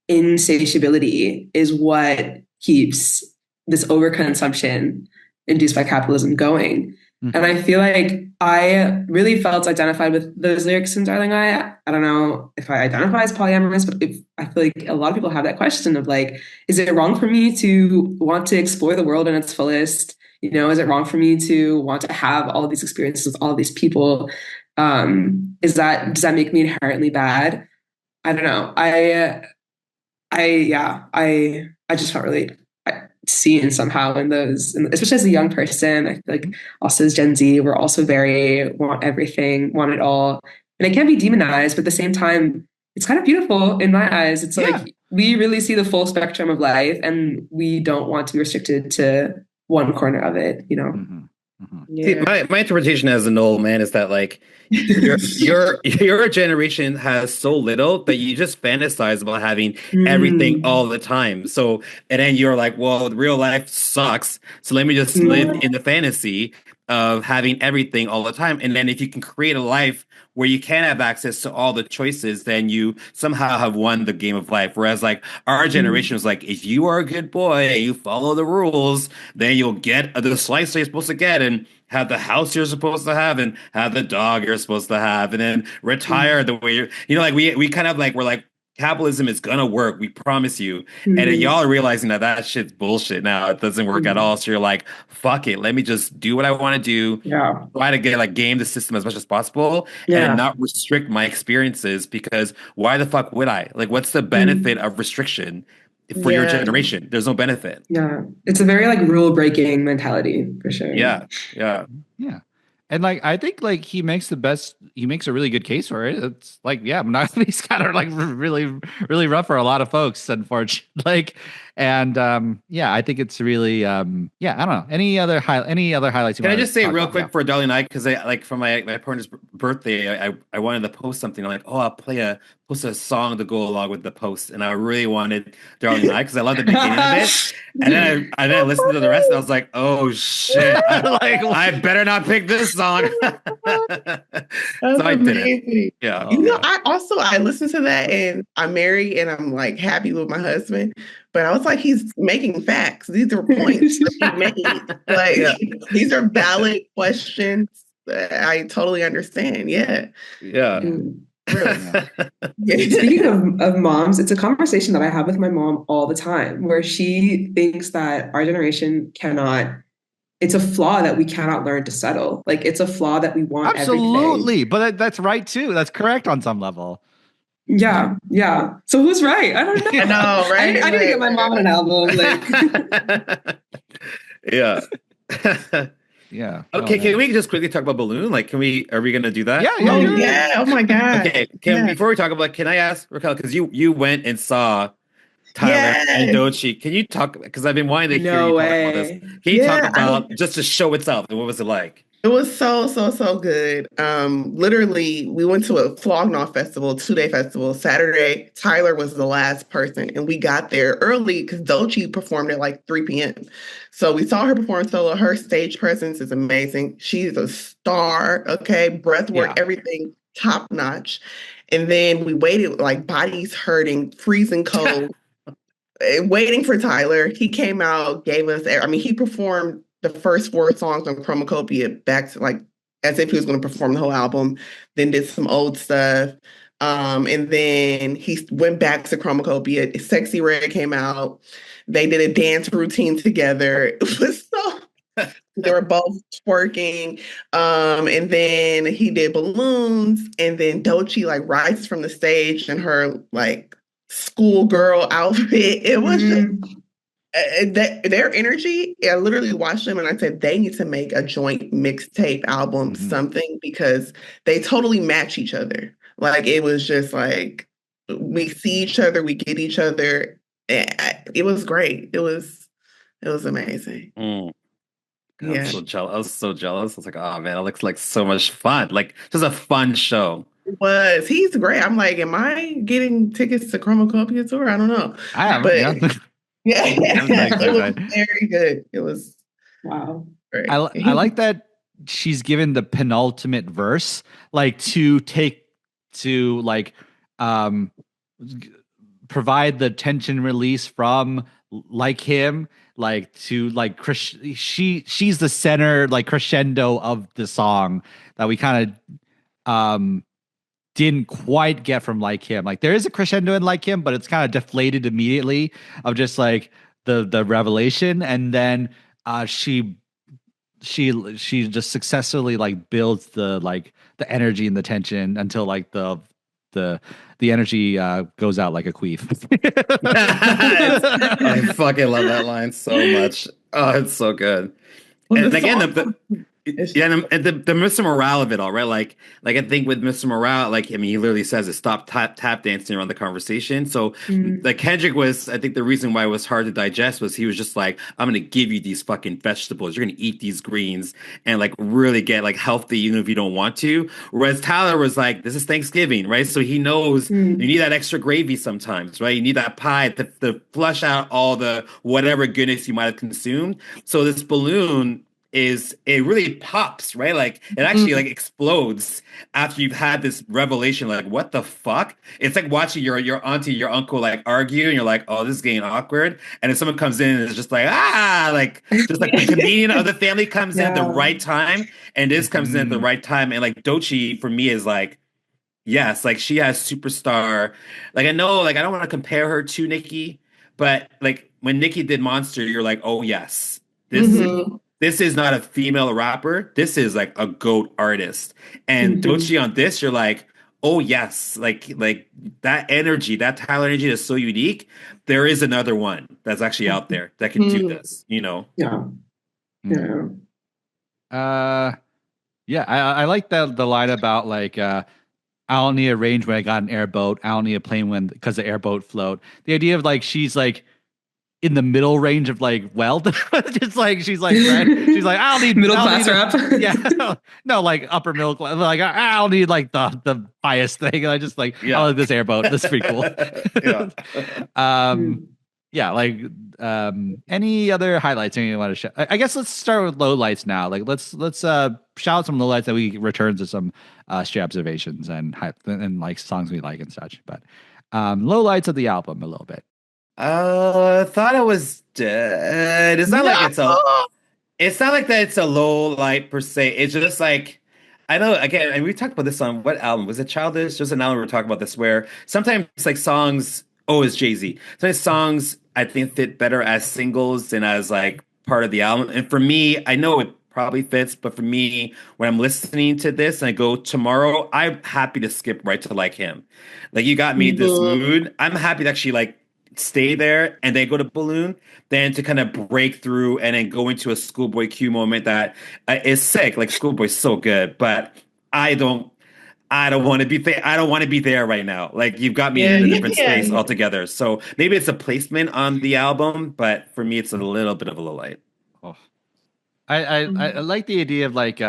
Speaker 5: insatiability is what keeps this overconsumption induced by capitalism going.
Speaker 1: Mm-hmm.
Speaker 5: And I feel like I really felt identified with those lyrics in Darling I don't know if I identify as polyamorous, but I feel like a lot of people have that question of like, is it wrong for me to want to explore the world in its fullest? You know, is it wrong for me to want to have all of these experiences with all of these people? Does that make me inherently bad? I don't know. I just felt really seen somehow in those, especially as a young person. I feel like also as Gen Z, we're also very want everything, want it all. And it can be demonized, but at the same time, it's kind of beautiful in my eyes. It's like we really see the full spectrum of life and we don't want to be restricted to one corner of it, you know?
Speaker 1: Mm-hmm. Mm-hmm.
Speaker 3: Yeah. See, my interpretation as an old man is that like your generation has so little that you just fantasize about having everything all the time. So and then you're like, well, real life sucks. So let me just live in the fantasy of having everything all the time. And then if you can create a life where you can have access to all the choices, then you somehow have won the game of life. Whereas like our generation was like, if you are a good boy, you follow the rules, then you'll get the slice that you're supposed to get and have the house you're supposed to have and have the dog you're supposed to have and then retire the way you're, you know, like we kind of like, we're like, capitalism is gonna work, we promise you. And then y'all are realizing that shit's bullshit now. It doesn't work at all. So you're like, fuck it, let me just do what I want to do. Try to get like game the system as much as possible and not restrict my experiences, because why the fuck would I? Like, what's the benefit of restriction for your generation? There's no benefit.
Speaker 5: It's a very like rule breaking mentality for sure.
Speaker 1: Yeah. And like, I think like he makes a really good case for it. It's like, monogamy's kind of like really, really rough for a lot of folks, unfortunately. Like, and I think it's really, I don't know. Any other highlights?
Speaker 3: Can I just say real quick for Darling Night? Because I like for my partner's birthday, I wanted to post something. I'm like, oh, I'll post a song to go along with the post, and I really wanted Darling Night because I love the beginning of it. And then I listened to the rest, and I was like, oh shit, I better not pick this song. So I did it. Yeah,
Speaker 2: you know, I listened to that, and I'm married, and I'm like happy with my husband. But I was like, he's making facts. These are points that he made. Like, these are valid questions that I totally understand. Yeah.
Speaker 5: Speaking of moms, it's a conversation that I have with my mom all the time, where she thinks that our generation it's a flaw that we cannot learn to settle. Like, it's a flaw that we want.
Speaker 1: Absolutely. But that's right too. That's correct on some level.
Speaker 5: Yeah. So who's right? I don't know.
Speaker 2: I know, right?
Speaker 5: I need to get my mom an album. Like.
Speaker 1: Yeah.
Speaker 3: Okay, can we just quickly talk about Balloon? Like, are we going to do that?
Speaker 2: Yeah. Oh my God.
Speaker 3: Okay. Before we talk about, can I ask Racquel, because you went and saw Tyler and Doechii. Can you talk? Because I've been wanting to hear you talk about this. Can you talk about just the show itself? And what was it like?
Speaker 2: It was so good. Literally, we went to a Flognaw festival, 2-day festival. Saturday, Tyler was the last person, and we got there early because Doechii performed at like 3 p.m. So we saw her perform solo. Her stage presence is amazing. She's a star. Okay, breath work, everything top notch. And then we waited, like bodies hurting, freezing cold, waiting for Tyler. He came out, gave us. He performed the first 4 songs on Chromakopia back to like as if he was going to perform the whole album, then did some old stuff. And then he went back to Chromakopia. Sexy Red came out. They did a dance routine together. It was so they were both twerking. And then he did Balloons. And then Doechii like rises from the stage in her like schoolgirl outfit. It was just their energy. I literally watched them and I said they need to make a joint mixtape album, something, because they totally match each other. Like, it was just like we see each other, we get each other. It was great. It was amazing.
Speaker 3: God, I was so jealous. I was like, oh man, it looks like so much fun. Like, just a fun show.
Speaker 2: It was. He's great. I'm like, am I getting tickets to Chromakopia tour? I don't know.
Speaker 1: I haven't.
Speaker 2: It was very good. It was great.
Speaker 1: I like that she's given the penultimate verse, like to provide the tension release from Like Him, like to like she's the center, like crescendo of the song that we kind of didn't quite get from Like Him. Like there is a crescendo in Like Him, but it's kind of deflated immediately of just like the revelation, and then she just successfully like builds the energy and the tension until like the energy goes out like a queef.
Speaker 3: I fucking love that line so much. Oh, it's so good. And again, the Mr. Morale of it all, right? Like I think with Mr. Morale, like, I mean, he literally says it, stop tap dancing around the conversation. So like Kendrick was, I think the reason why it was hard to digest was he was just like, I'm going to give you these fucking vegetables. You're going to eat these greens and like really get like healthy, even if you don't want to. Whereas Tyler was like, this is Thanksgiving, right? So he knows you need that extra gravy sometimes, right? You need that pie to flush out all the whatever goodness you might have consumed. So this balloon it really pops, right? Like it actually like explodes after you've had this revelation. Like, what the fuck? It's like watching your auntie, your uncle like argue, and you're like, oh, this is getting awkward. And if someone comes in and it's just like, just like the comedian of the family comes in at the right time, and this comes in at the right time. And like Doechii for me is like, yes, like she has superstar. Like I know, like I don't want to compare her to Nicki, but like when Nicki did Monster, you're like, oh yes, this is not a female rapper. This is like a GOAT artist. And Doechii on this, you're like, oh yes, like that energy, that Tyler energy is so unique. There is another one that's actually out there that can do this, you know?
Speaker 5: Yeah.
Speaker 1: I like the line about like I don't need a range when I got an airboat. I don't need a plane when because the airboat float. The idea of like she's like in the middle range of like wealth. Just like she's like I don't need
Speaker 5: middle class rap.
Speaker 1: Yeah, no, like upper middle class. Like I don't need like the highest thing. I just like I like this airboat. This is pretty cool. Any other highlights you want to show? I guess let's start with lowlights now. Like let's shout out some lowlights that we can return to some straight observations and like songs we like and such. But lowlights of the album a little bit.
Speaker 3: Thought it was dead. It's not like it's not like that it's a low light per se. It's just like I know again, and we talked about this on what album? Was it Childish? Just an album we were talking about this where sometimes like songs it's Jay-Z. Sometimes songs I think fit better as singles than as like part of the album. And for me, I know it probably fits, but for me, when I'm listening to this and I go tomorrow, I'm happy to skip right to Like Him. Like you got me in this mood. I'm happy to actually like stay there and then go to Balloon, then to kind of break through and then go into a Schoolboy Q moment that is sick. Like Schoolboy's so good, but I don't want to be there. I don't want to be there right now. Like you've got me in a different space altogether. So maybe it's a placement on the album, but for me, it's a little bit of a low light.
Speaker 1: Oh, I like the idea of like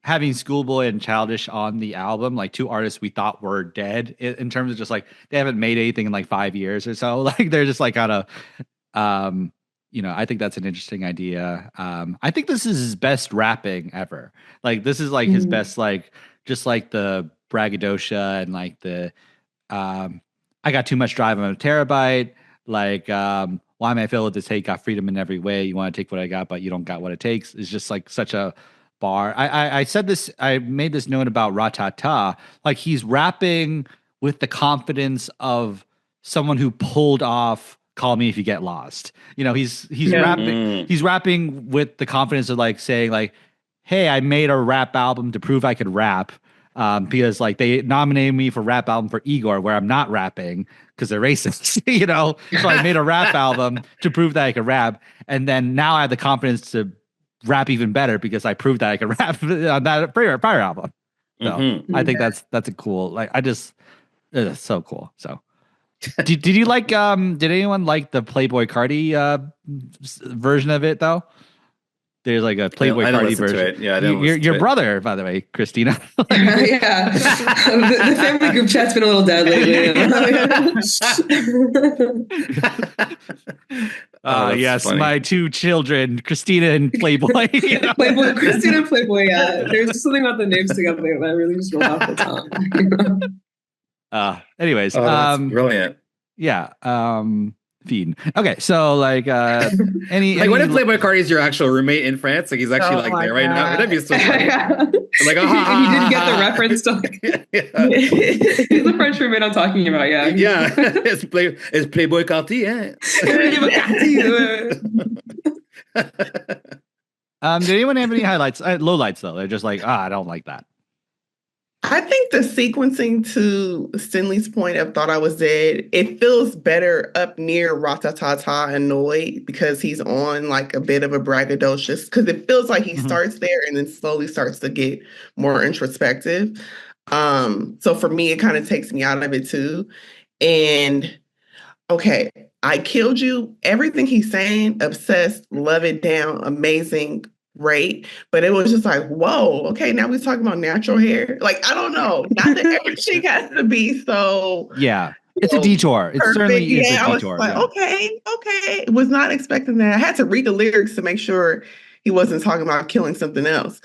Speaker 1: having Schoolboy and Childish on the album, like two artists we thought were dead in terms of just like they haven't made anything in like 5 years or so. Like they're just like kind of, I think that's an interesting idea. I think this is his best rapping ever. Like this is like his best, like just like the braggadocio and like the, I got too much drive on a terabyte. Like, why am I filled with this hate? Got freedom in every way. You want to take what I got, but you don't got what it takes. It's just like such a bar. I said this, I made this note about Ratata. Like he's rapping with the confidence of someone who pulled off Call Me If You Get Lost. He's rapping with the confidence of like saying like, hey, I made a rap album to prove I could rap. Because like they nominated me for rap album for Igor, where I'm not rapping because they're racist, So I made a rap album to prove that I could rap, and then now I have the confidence to rap even better because I proved that I could rap on that prior album. So I think that's a cool. Like it's so cool. So did you like? Did anyone like the Playboy Carty version of it though? There's like a Playboy Carty version.
Speaker 3: Yeah, I didn't
Speaker 1: your brother, by the way, Christina.
Speaker 5: Yeah, the family group chat's been a little dead lately.
Speaker 1: Yes, funny. My two children, Christina and Playboy.
Speaker 5: Playboy, Christina and Playboy. Yeah, there's just something about the names together that really just rolled off the tongue.
Speaker 1: Anyways,
Speaker 3: that's brilliant.
Speaker 1: Yeah. Feed. Okay, so like
Speaker 3: what if Playboy Carty is your actual roommate in France? Like he's actually there right now. Would that be so funny? Like
Speaker 5: he didn't get the reference to he's the French roommate I'm talking about, yeah.
Speaker 3: Yeah. it's Playboy Carty, yeah.
Speaker 1: Did anyone have any highlights? Lowlights though. They're just like, I don't like that.
Speaker 2: I think the sequencing, to Stenley's point of Thought I Was Dead, it feels better up near Ratatata Annoyed because he's on like a bit of a braggadocious, because it feels like he starts there and then slowly starts to get more introspective. So for me, it kind of takes me out of it too. And okay, I Killed You, everything he's saying, obsessed, love it down, amazing, great, but it was just like, whoa, okay, now we're talking about natural hair. Like, I don't know, not that everything has to be so.
Speaker 1: Yeah, it's a detour. It certainly is a detour.
Speaker 2: I was like, okay, was not expecting that. I had to read the lyrics to make sure he wasn't talking about killing something else.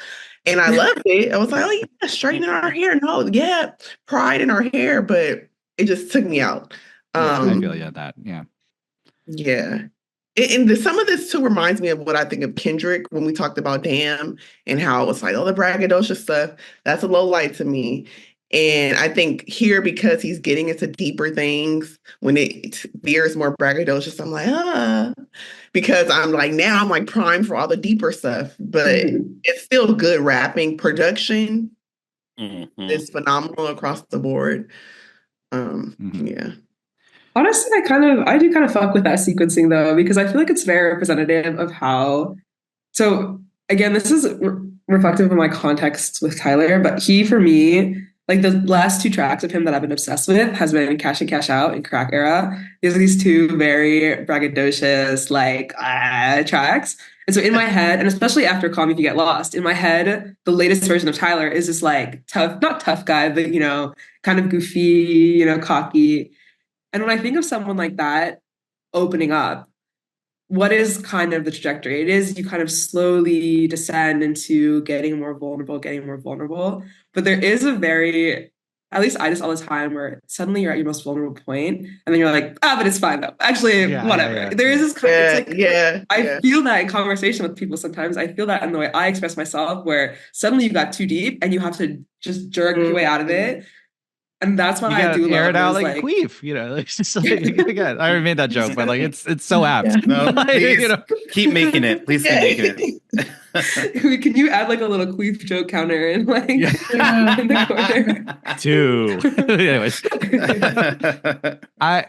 Speaker 2: And I loved it. I was like, oh yeah, straightening our hair. No, yeah, pride in our hair, but it just took me out.
Speaker 1: I feel that. Yeah.
Speaker 2: Yeah. And some of this too reminds me of what I think of Kendrick when we talked about Damn and how it's like, oh, the braggadocious stuff, that's a low light to me. And I think here, because he's getting into deeper things, when it veers more braggadocious, I'm like, because I'm like primed for all the deeper stuff, but it's still good rapping. Production is phenomenal across the board. Yeah.
Speaker 5: Honestly, I do kind of fuck with that sequencing though, because I feel like it's very representative of how. So again, this is reflective of my context with Tyler, but he, for me, like the last two tracks of him that I've been obsessed with has been Cash in, Cash Out and Crack Era. These are these two very braggadocious, tracks. And so in my head, and especially after Call Me If You Get Lost, in my head, the latest version of Tyler is this like tough, not tough guy, but, kind of goofy, cocky. And when I think of someone like that opening up, what is kind of the trajectory? It is you kind of slowly descend into getting more vulnerable. But there is a very, at least I just all the time, where suddenly you're at your most vulnerable point, and then you're like, but it's fine though. Actually, whatever. Yeah. There is this kind of, I feel that in conversation with people sometimes. I feel that in the way I express myself, where suddenly you got too deep and you have to just jerk your way out of it. And that's why I do
Speaker 1: air
Speaker 5: love
Speaker 1: it out like queef, it's just like, again, I already made that joke, but like it's so apt.
Speaker 3: No, please, keep making it. Please keep making
Speaker 5: it. Can you add like a little queef joke counter in in the corner?
Speaker 1: Two. Anyways. I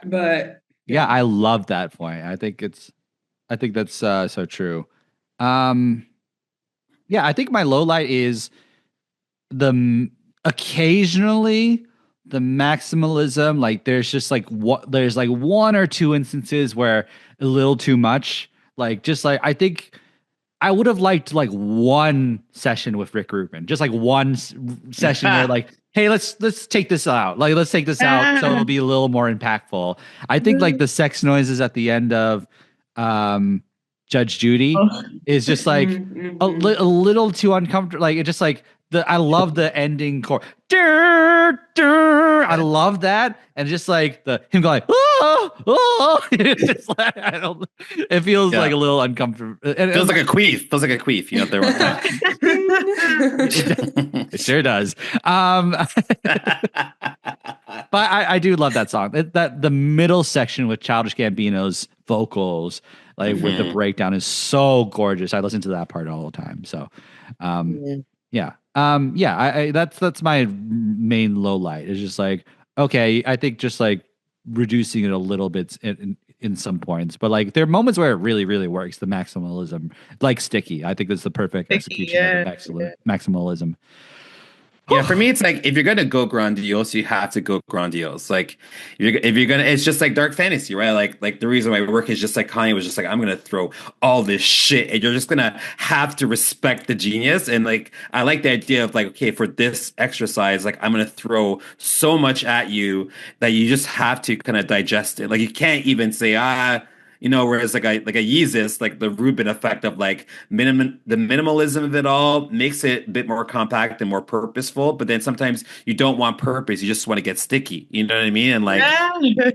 Speaker 1: love that point. I think that's so true. I think my low light is occasionally the maximalism. Like there's just there's like one or two instances where a little too much. Like just like I think I would have liked like one session with Rick Rubin, just like one session where like, hey, let's take this out. Like let's take this out so it'll be a little more impactful. I think like the sex noises at the end of Judge Judy is just like a little too uncomfortable. Like it just like. I love the ending chord. I love that, and just like him going, it's like, it feels like a little uncomfortable.
Speaker 3: It feels like a queef.
Speaker 1: It sure does. But I do love that song. That the middle section with Childish Gambino's vocals, like with the breakdown, is so gorgeous. I listen to that part all the time. So, that's my main low light. It's just like, okay, I think just like reducing it a little bit in some points, but like there are moments where it really, really works. The maximalism, like Sticky, I think that's the perfect execution of maximalism.
Speaker 3: Yeah, for me, it's like if you're gonna go grandiose, you have to go grandiose. Like if you're gonna, it's just like dark fantasy, right? Like the reason why we work is just like Kanye was just like, I'm gonna throw all this shit, and you're just gonna have to respect the genius. And like I like the idea of like, okay, for this exercise, like I'm gonna throw so much at you that you just have to kind of digest it. Like you can't even say Whereas like a Yeezus, like the Rubin effect of like the minimalism of it all makes it a bit more compact and more purposeful. But then sometimes you don't want purpose; you just want to get sticky. You know what I mean? And like,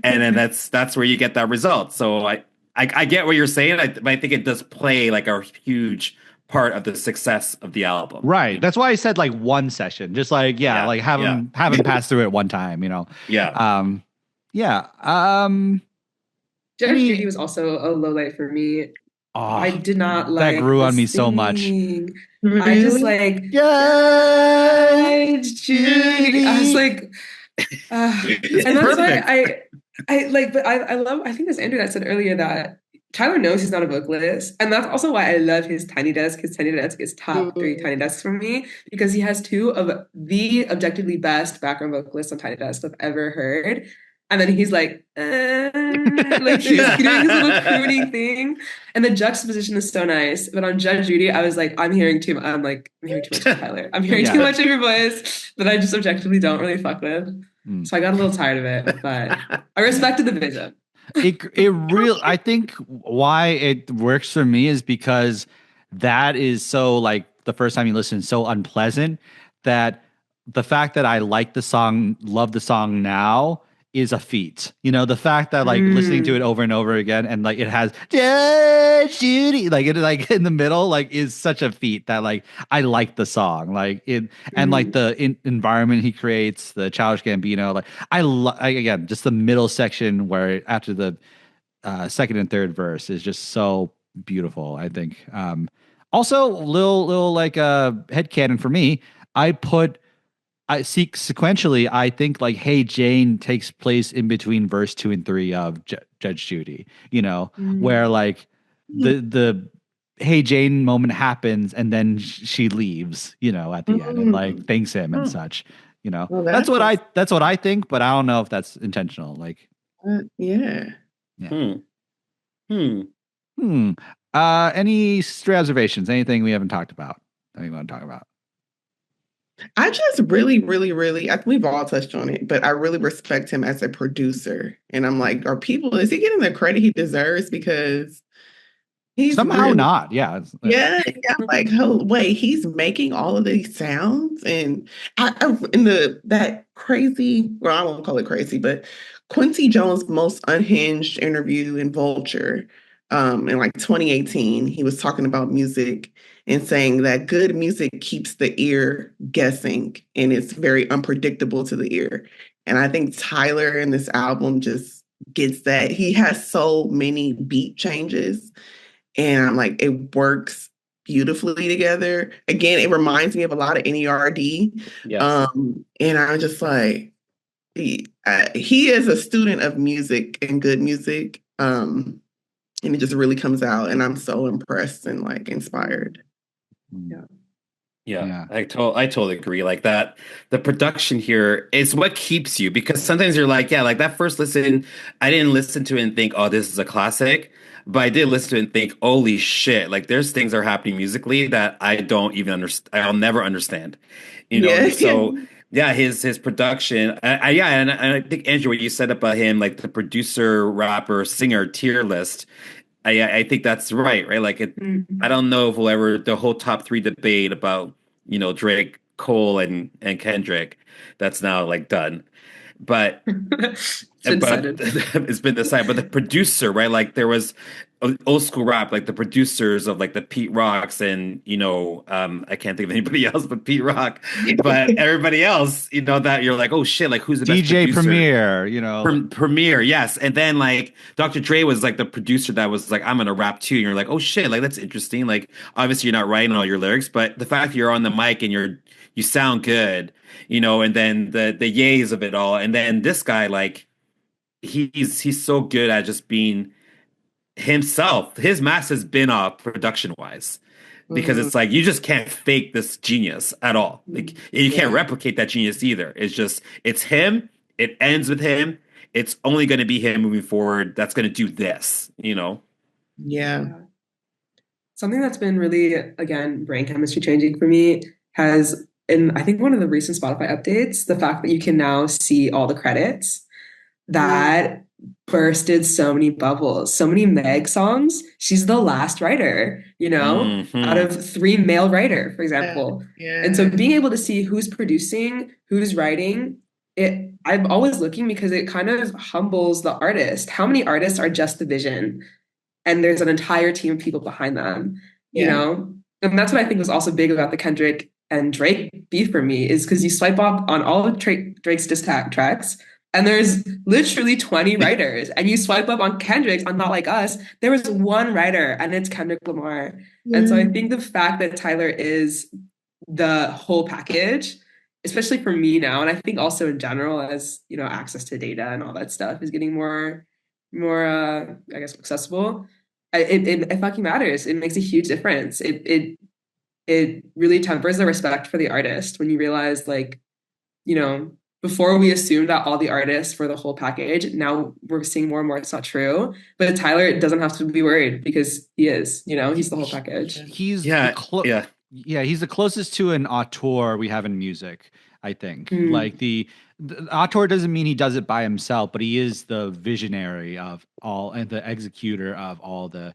Speaker 3: and then that's where you get that result. So I get what you're saying, but I think it does play like a huge part of the success of the album.
Speaker 1: Right. That's why I said like one session, just like like have him pass through it one time.
Speaker 3: Yeah.
Speaker 5: Judge Judy was also a low light for me. I did not like
Speaker 1: that grew on me so much.
Speaker 2: Really?
Speaker 5: I just like Judge Judy. I was like, and that's why I like. But I love. I think it was Andrew that said earlier that Tyler knows he's not a vocalist, and that's also why I love his Tiny Desk. His Tiny Desk is top 3 Tiny Desks for me because he has 2 of the objectively best background vocalists on Tiny Desk I've ever heard. And then he's like he's doing his little crooning thing. And the juxtaposition is so nice. But on Judge Judy, I was like, I'm hearing too much of Tyler. I'm hearing too much of your voice that I just objectively don't really fuck with. So I got a little tired of it, but I respected the vision.
Speaker 1: I think why it works for me is because that is so like the first time you listen, so unpleasant that the fact that I like the song, love the song now is a feat. The fact that like listening to it over and over again and like it has Judy like it like in the middle like is such a feat that like I like the song like it and like the environment he creates, the Childish Gambino, like again just the middle section where after the second and third verse is just so beautiful. I think also little like headcanon for me. I see sequentially, I think like Hey Jane takes place in between verse 2 and 3 of Judge Judy, where like the Hey Jane moment happens and then she leaves, at the end and like thanks him and such, well, that's what I think, but I don't know if that's intentional. Like, any stray observations, anything we haven't talked about that you want to talk about?
Speaker 2: I just really, really, really, we've all touched on it, but I really respect him as a producer. And I'm like, is he getting the credit he deserves? Because he's
Speaker 1: somehow
Speaker 2: really,
Speaker 1: not. Yeah.
Speaker 2: I'm like, oh, wait, he's making all of these sounds. And that crazy, well, I won't call it crazy, but Quincy Jones' most unhinged interview in Vulture in like 2018, he was talking about music and saying that good music keeps the ear guessing and it's very unpredictable to the ear. And I think Tyler in this album just gets that. He has so many beat changes and I'm like, it works beautifully together. Again, it reminds me of a lot of NERD. Yes. And I'm just like, he is a student of music and good music. And it just really comes out and I'm so impressed and like inspired.
Speaker 3: Yeah. I totally agree. Like that, the production here is what keeps you, because sometimes you're like, like that first listen, I didn't listen to it and think, oh, this is a classic, but I did listen to it and think, holy shit, like there's things that are happening musically that I don't even understand. I'll never understand, So his production, and I think Andrew, what you said about him, like the producer, rapper, singer tier list. I think that's right? Like I don't know if we'll ever the whole top 3 debate about Drake, Cole, and Kendrick. That's now like done, but it's been decided. But the producer, right? Like there was old school rap, like the producers of like the Pete Rocks and I can't think of anybody else but Pete Rock, but everybody else, that you're like, oh shit, like who's the best
Speaker 1: DJ
Speaker 3: producer?
Speaker 1: Premier,
Speaker 3: Premier, yes. And then like Dr. Dre was like the producer that was like, I'm gonna rap too, and you're like, oh shit, like that's interesting. Like obviously you're not writing all your lyrics, but the fact that you're on the mic and you sound good, and then the yays of it all, and then this guy, like he's so good at just being himself. His mask has been off production wise, because it's like you just can't fake this genius at all. Like you can't replicate that genius either. It's him. It ends with him. It's only going to be him moving forward. That's going to do this.
Speaker 5: Something that's been really, again, brain chemistry changing for me has, in I think one of the recent Spotify updates, the fact that you can now see all the credits. That bursted so many bubbles, so many Meg songs. She's the last writer, out of 3 male writer, for example.
Speaker 2: Yeah.
Speaker 5: And so being able to see who's producing, who's writing, I'm always looking because it kind of humbles the artist. How many artists are just the vision and there's an entire team of people behind them, you know? And that's what I think was also big about the Kendrick and Drake beef for me, is because you swipe up on all of Drake's diss tracks and there's literally 20 writers, and you swipe up on Kendrick's on Not Like Us, there was 1 writer, and it's Kendrick Lamar. And so I think the fact that Tyler is the whole package, especially for me now, and I think also in general, as access to data and all that stuff is getting more I guess accessible, it fucking matters. It makes a huge difference. It really tempers the respect for the artist when you realize, before we assumed that all the artists were the whole package, now we're seeing more and more it's not true. But Tyler doesn't have to be worried because he is, he's the whole package.
Speaker 1: He's he's the closest to an auteur we have in music, I think. Like the auteur doesn't mean he does it by himself, but he is the visionary of all and the executor of all the,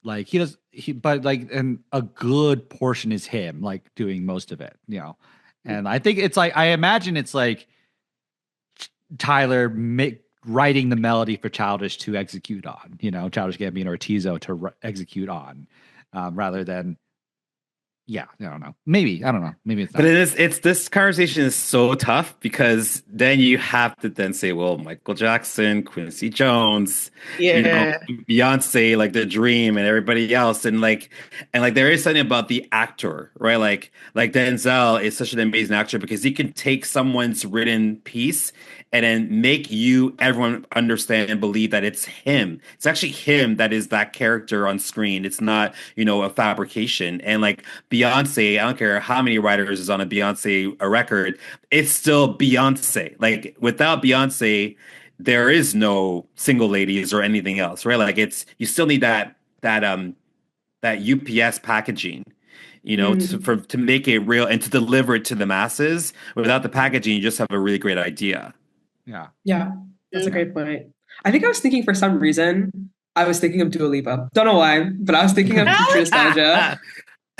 Speaker 1: and a good portion is him, doing most of it, And I think it's I imagine it's Tyler writing the melody for Childish to execute on, Childish Gambino or Tizo to execute on, rather than, I don't know. Maybe it's not.
Speaker 3: But it's this conversation is so tough because then you have to then say, well, Michael Jackson, Quincy Jones, Beyonce, The Dream, and everybody else, and there is something about the actor, right? Like Denzel is such an amazing actor because he can take someone's written piece and then make everyone understand and believe that it's him. It's actually him that is that character on screen. It's not, a fabrication. And Beyonce, I don't care how many writers is on a Beyonce record, it's still Beyonce. Without Beyonce, there is no single ladies or anything else, right? You still need that UPS packaging, to make it real and to deliver it to the masses. Without the packaging, you just have a really great idea.
Speaker 5: Yeah, that's a great point. I think I was thinking for some reason, I was thinking of Dua Lipa. Don't know why, but I was thinking of Future Nostalgia,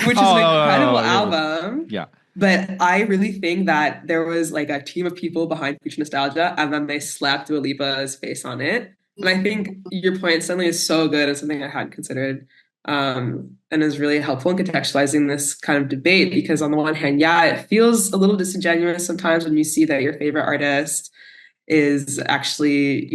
Speaker 5: which is an incredible album.
Speaker 1: Yeah.
Speaker 5: But I really think that there was a team of people behind Future Nostalgia, and then they slapped Dua Lipa's face on it. And I think your point suddenly is so good and something I hadn't considered, and is really helpful in contextualizing this kind of debate. Because on the one hand, it feels a little disingenuous sometimes when you see that your favorite artist is actually,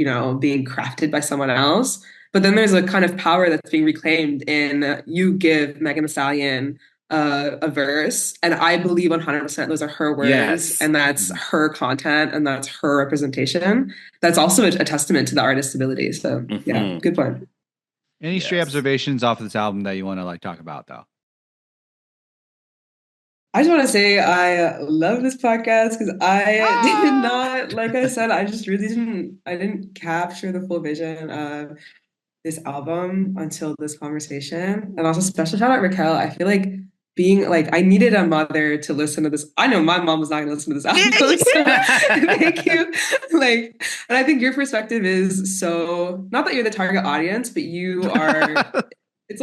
Speaker 5: being crafted by someone else. But then there's a kind of power that's being reclaimed in you give Megan Thee Stallion a verse, and I believe 100% those are her words, and that's her content, and that's her representation. That's also a testament to the artist's ability. So good point.
Speaker 1: Any stray observations off of this album that you want to talk about, though?
Speaker 5: I just want to say I love this podcast because I did not, like I said, I just really didn't capture the full vision of this album until this conversation. And also special shout out Racquel. I feel like being I needed a mother to listen to this. I know my mom was not going to listen to this album. So thank you. And I think your perspective is so, not that you're the target audience, but you are, it's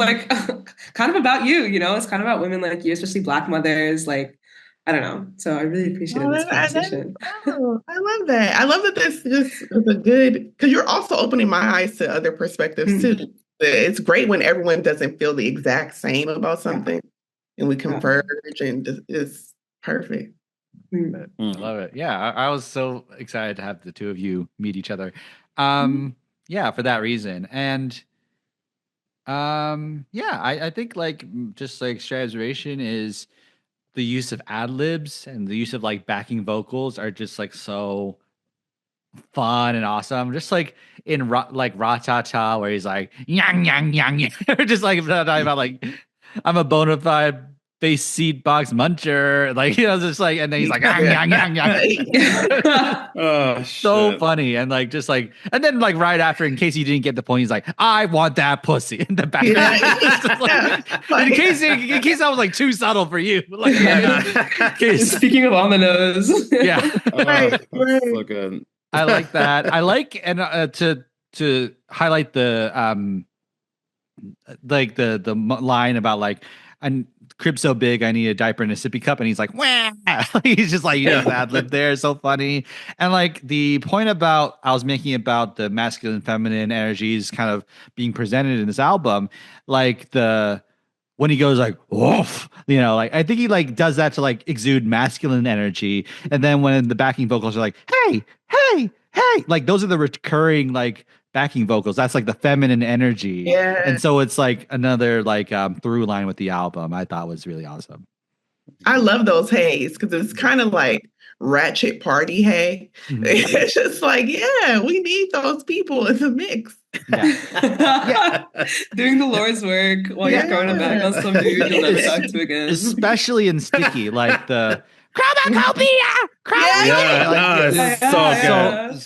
Speaker 5: kind of about you, it's kind of about women like you, especially Black mothers. I don't know. So I really appreciated this conversation.
Speaker 2: I love that. I love that this just is a good, because you're also opening my eyes to other perspectives too. It's great when everyone doesn't feel the exact same about something and we converge, and it's perfect.
Speaker 1: Love it. Yeah, I was so excited to have the two of you meet each other. For that reason. And I think just stray observation is the use of ad libs and the use of backing vocals are just so fun and awesome. Just in Ra-Ta-Ta, where he's yang yang yang yang, just talking about I'm a bona fide face seed box muncher, just and then he's yang yang yang.
Speaker 3: Oh,
Speaker 1: so funny. And and then right after, in case you didn't get the point, he's I want that pussy in the back. In case I was too subtle for you.
Speaker 5: Speaking of on the nose.
Speaker 1: Yeah.
Speaker 3: Right. So good.
Speaker 1: I like that. I like, and to to highlight the line about like, and crib so big I need a diaper and a sippy cup, and he's like, wah! He's just like, ad lib there, so funny. And like the point about I was making about the masculine feminine energies kind of being presented in this album, like when he goes like woof, like I think he like does that to like exude masculine energy, and then when the backing vocals are like hey, like those are the recurring like backing vocals. That's like the feminine energy.
Speaker 2: Yeah.
Speaker 1: And so it's like another like through line with the album I thought was really awesome.
Speaker 2: I love those hays because it's kind of like ratchet party hay. Mm-hmm. It's just like, yeah, we need those people in the mix.
Speaker 5: Yeah. Doing the Lord's work while you're throwing it back on some dude you'll never talk to again.
Speaker 1: Especially in Sticky, like the Chromakopia!
Speaker 3: So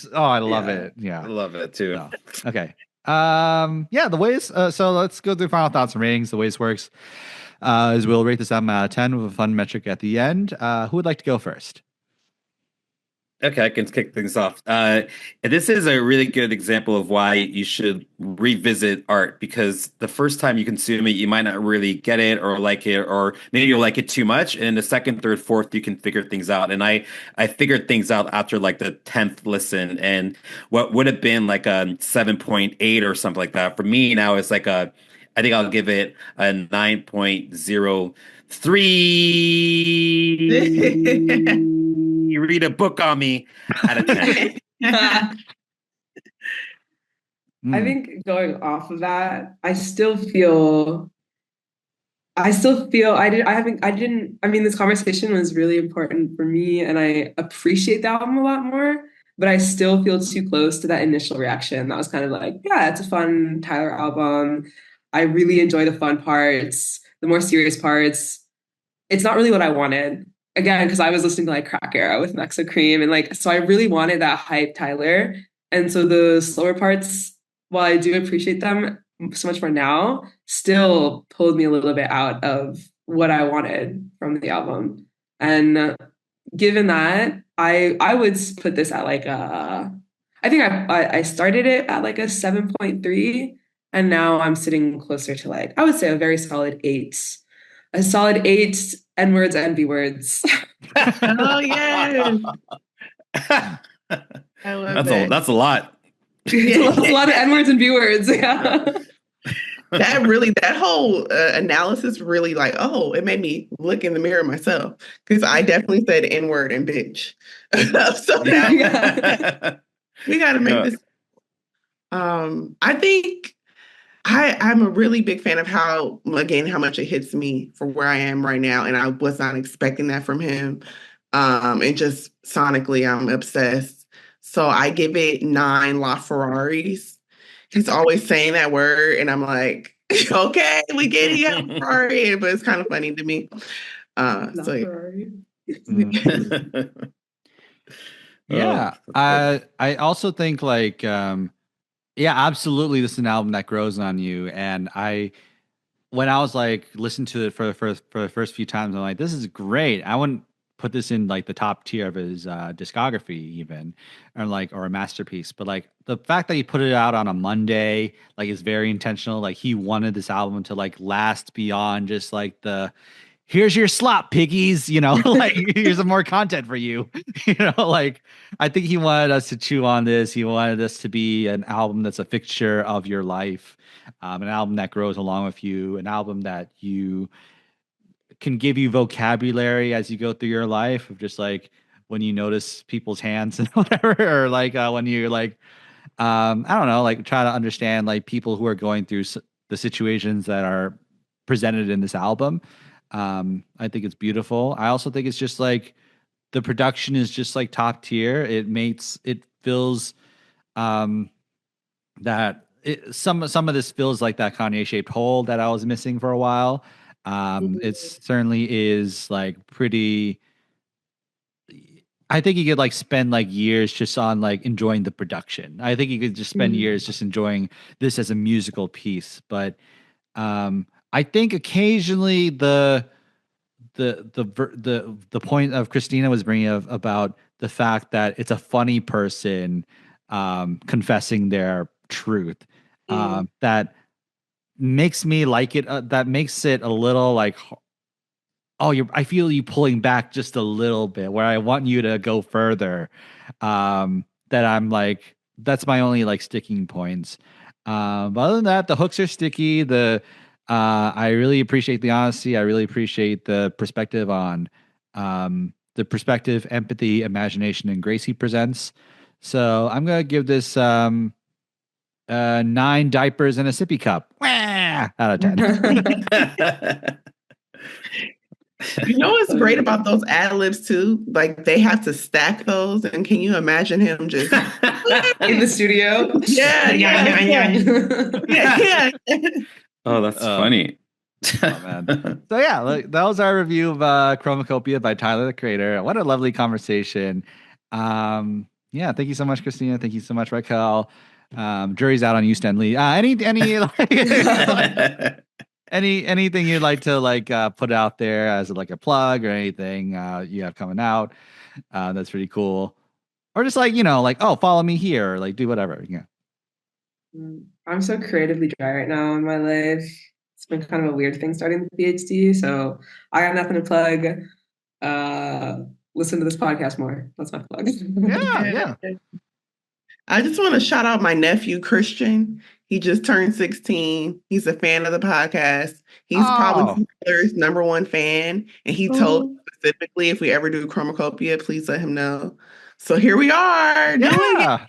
Speaker 3: good.
Speaker 1: I love it. Yeah.
Speaker 3: I love it too.
Speaker 1: So, okay. The ways, so let's go through final thoughts and ratings. The way this works is we'll rate this album out of 10 with a fun metric at the end. Who would like to go first?
Speaker 3: Okay, I can kick things off. This is a really good example of why you should revisit art, because the first time you consume it, you might not really get it or like it, or maybe you'll like it too much. And the second, third, fourth, you can figure things out. And I figured things out after like the 10th listen, and what would have been like a 7.8 or something like that. For me now, it's like I think I'll give it a 9.03. You read a book on me out of 10.
Speaker 5: I think going off of that, I mean, this conversation was really important for me and I appreciate the album a lot more, but I still feel too close to that initial reaction. That was kind of like, yeah, it's a fun Tyler album. I really enjoy the fun parts, the more serious parts. It's not really what I wanted. Again, because I was listening to like Crack Era with Mexa Cream, and like, so I really wanted that hype Tyler. And so the slower parts, while I do appreciate them so much more now, still pulled me a little bit out of what I wanted from the album. And given that, I would put this at like I think I started it at like a 7.3, and now I'm sitting closer to like, I would say a very solid 8. A solid 8 N-words and B-words.
Speaker 2: Oh, yeah. I love that.
Speaker 3: That's a lot.
Speaker 5: It's a lot of N-words and B-words. Yeah.
Speaker 2: That whole analysis really like, it made me look in the mirror myself, because I definitely said N-word and bitch. So now we got to make this. I think I'm a really big fan of how much it hits me for where I am right now. And I was not expecting that from him. And just sonically, I'm obsessed. So I give it 9 LaFerraris. He's always saying that word. And I'm like, okay, we get it. Yeah, Ferrari. But it's kind of funny to me.
Speaker 1: Yeah. I also think like, absolutely. This is an album that grows on you. And when I was like listening to it for the first few times, I'm like, this is great. I wouldn't put this in like the top tier of his discography even, or a masterpiece. But like the fact that he put it out on a Monday, like, is very intentional. Like, he wanted this album to like last beyond just like here's your slop, piggies, like, here's some more content for you. Like, I think he wanted us to chew on this. He wanted this to be an album that's a fixture of your life, an album that grows along with you, an album that you can give you vocabulary as you go through your life, of just like when you notice people's hands and whatever, or like when you like, I don't know, like try to understand like people who are going through the situations that are presented in this album. I think it's beautiful. I also think it's just like the production is just like top tier. It feels that some of this feels like that Kanye shaped hole that I was missing for a while. It certainly is like pretty. I think you could like spend like years just on like enjoying the production. I think you could just spend years just enjoying this as a musical piece, but I think occasionally the point of Christina was bringing up about the fact that it's a funny person confessing their truth that makes me like it. That makes it a little like, I feel you pulling back just a little bit where I want you to go further. That I'm like, that's my only like sticking points. But other than that, the hooks are sticky. I really appreciate the honesty. I really appreciate the perspective on the perspective, empathy, imagination, and grace he presents. So I'm gonna give this 9 diapers and a sippy cup. Wah! Out of 10.
Speaker 2: You know what's great about those ad libs too? Like they have to stack those, and can you imagine him just
Speaker 5: in the studio?
Speaker 2: Yeah.
Speaker 3: Oh, that's funny.
Speaker 1: Oh, man. So yeah, that was our review of Chromakopia by Tyler the Creator. What a lovely conversation. Yeah, thank you so much, Christina. Thank you so much, Racquel. Jury's out on you, Stenley. Anything you'd like to put out there as like a plug or anything you have coming out that's pretty cool, or just follow me here, or like do whatever. Yeah.
Speaker 5: I'm so creatively dry right now in my life. It's been kind of a weird thing starting the PhD, so I got nothing to plug. Listen to this podcast more. That's my plug.
Speaker 1: Yeah.
Speaker 2: I just want to shout out my nephew, Christian. He just turned 16. He's a fan of the podcast. He's probably Tyler's #1 fan. And he told specifically if we ever do Chromakopia, please let him know. So here we are.
Speaker 1: Yeah.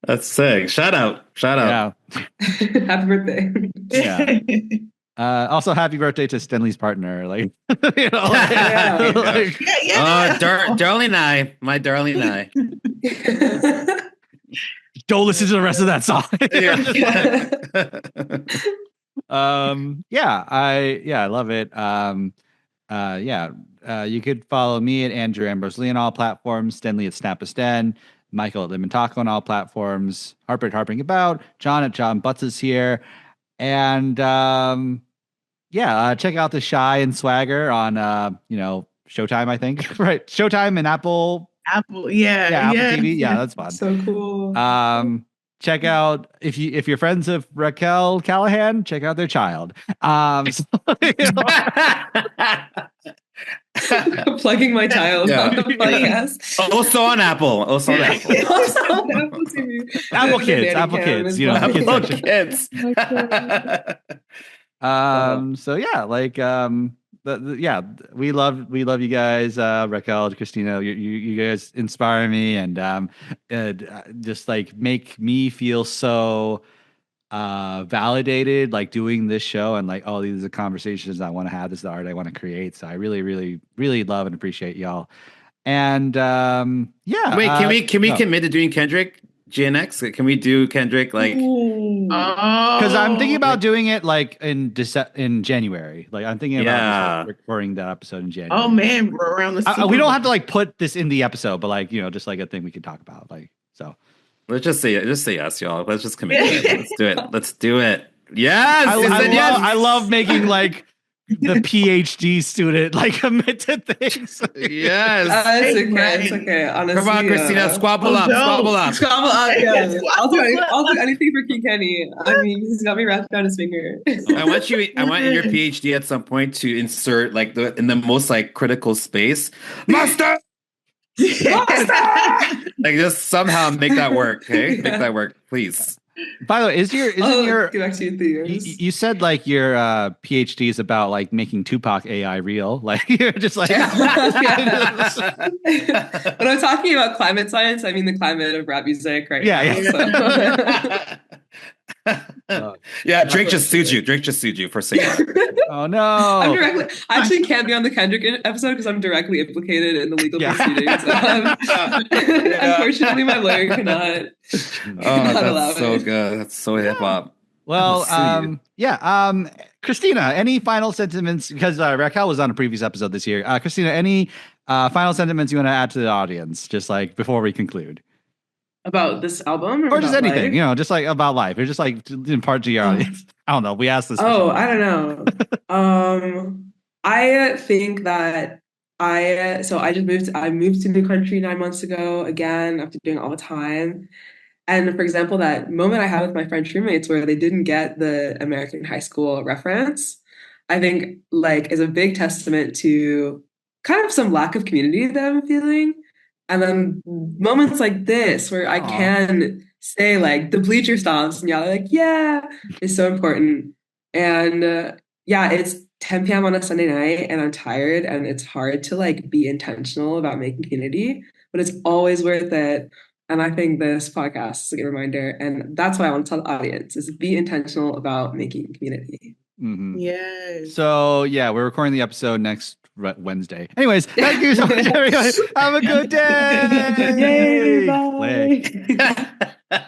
Speaker 3: That's sick. Shout out.
Speaker 1: Yeah.
Speaker 5: Happy birthday.
Speaker 1: Yeah. Also, happy birthday to Stenley's partner. Like,
Speaker 3: darling I, my darling I.
Speaker 1: Don't listen to the rest of that song. I love it. You could follow me at Andrew Ambrose Lee on all platforms, Stenley at Snapasten, Michael at Lemon Taco on all platforms, Harper at Harping About, John at Jon Butts is here, and check out the Shy and Swagger on Showtime, I think. Right, Showtime and Apple,
Speaker 2: Apple
Speaker 1: TV. Yeah, that's fun.
Speaker 5: So cool.
Speaker 1: Check out if you're friends of Racquel Callahan, check out their child.
Speaker 5: Plugging my child on the podcast.
Speaker 3: Also on Apple. Also on Apple.
Speaker 5: Apple TV.
Speaker 1: Apple Kids. Apple Kids. Apple Kids. We love you guys, Racquel, Christina. You guys inspire me and just like make me feel so validated, like doing this show, and like, oh, these are conversations I want to have. This is the art I want to create. So I really, really, really love and appreciate y'all. And
Speaker 3: wait, can we commit to doing Kendrick GNX? Can we do Kendrick like?
Speaker 1: Because I'm thinking about doing it like in January. Like I'm thinking about recording that episode in January.
Speaker 2: Oh man, we're around the.
Speaker 1: We don't have to like put this in the episode, but like just like a thing we could talk about. Like so.
Speaker 3: Let's just say yes, y'all. Let's just commit to it. Let's do it. Yes,
Speaker 1: I love making like the PhD student like commit to things.
Speaker 3: Yes,
Speaker 5: it's okay. Honestly,
Speaker 3: come on, Christina, squabble up.
Speaker 5: Yeah. I'll do anything for King Kenny. I mean, he's got me wrapped around his finger.
Speaker 3: I want in your PhD at some point to insert like in the most like critical space, master. Like just somehow make that work, okay? Make that work, please.
Speaker 1: By the way,
Speaker 5: get back to your
Speaker 1: you said like your PhD is about like making Tupac AI real. Like you're just like
Speaker 5: when I'm talking about climate science, I mean the climate of rap music right now.
Speaker 3: Drake just sued you for saying that.
Speaker 1: Oh no!
Speaker 5: I actually can't be on the Kendrick episode because I'm directly implicated in the legal proceedings. Unfortunately, my lawyer cannot.
Speaker 3: That's so good. That's so hip hop.
Speaker 1: Well, Christina, any final sentiments? Because Racquel was on a previous episode this year. Christina, any final sentiments you want to add to the audience, just like before we conclude?
Speaker 5: About this album?
Speaker 1: Or just anything, life? Just like about life. Or just like in part to your audience. I don't know. We asked this.
Speaker 5: I don't know. I think that I moved to the country 9 months ago again after doing all the time. And for example, that moment I had with my French roommates where they didn't get the American high school reference, I think like is a big testament to kind of some lack of community that I'm feeling. And then moments like this where I can say like the bleacher stomps and y'all are like, yeah, is so important. And yeah, it's 10 p.m. on a Sunday night and I'm tired and it's hard to like be intentional about making community, but it's always worth it. And I think this podcast is a good reminder. And that's what I want to tell the audience is be intentional about making community.
Speaker 1: Mm-hmm.
Speaker 2: Yes.
Speaker 1: So yeah, we're recording the episode next Wednesday. Anyways, thank you so much, everyone. Have a good day.
Speaker 5: Yay, bye.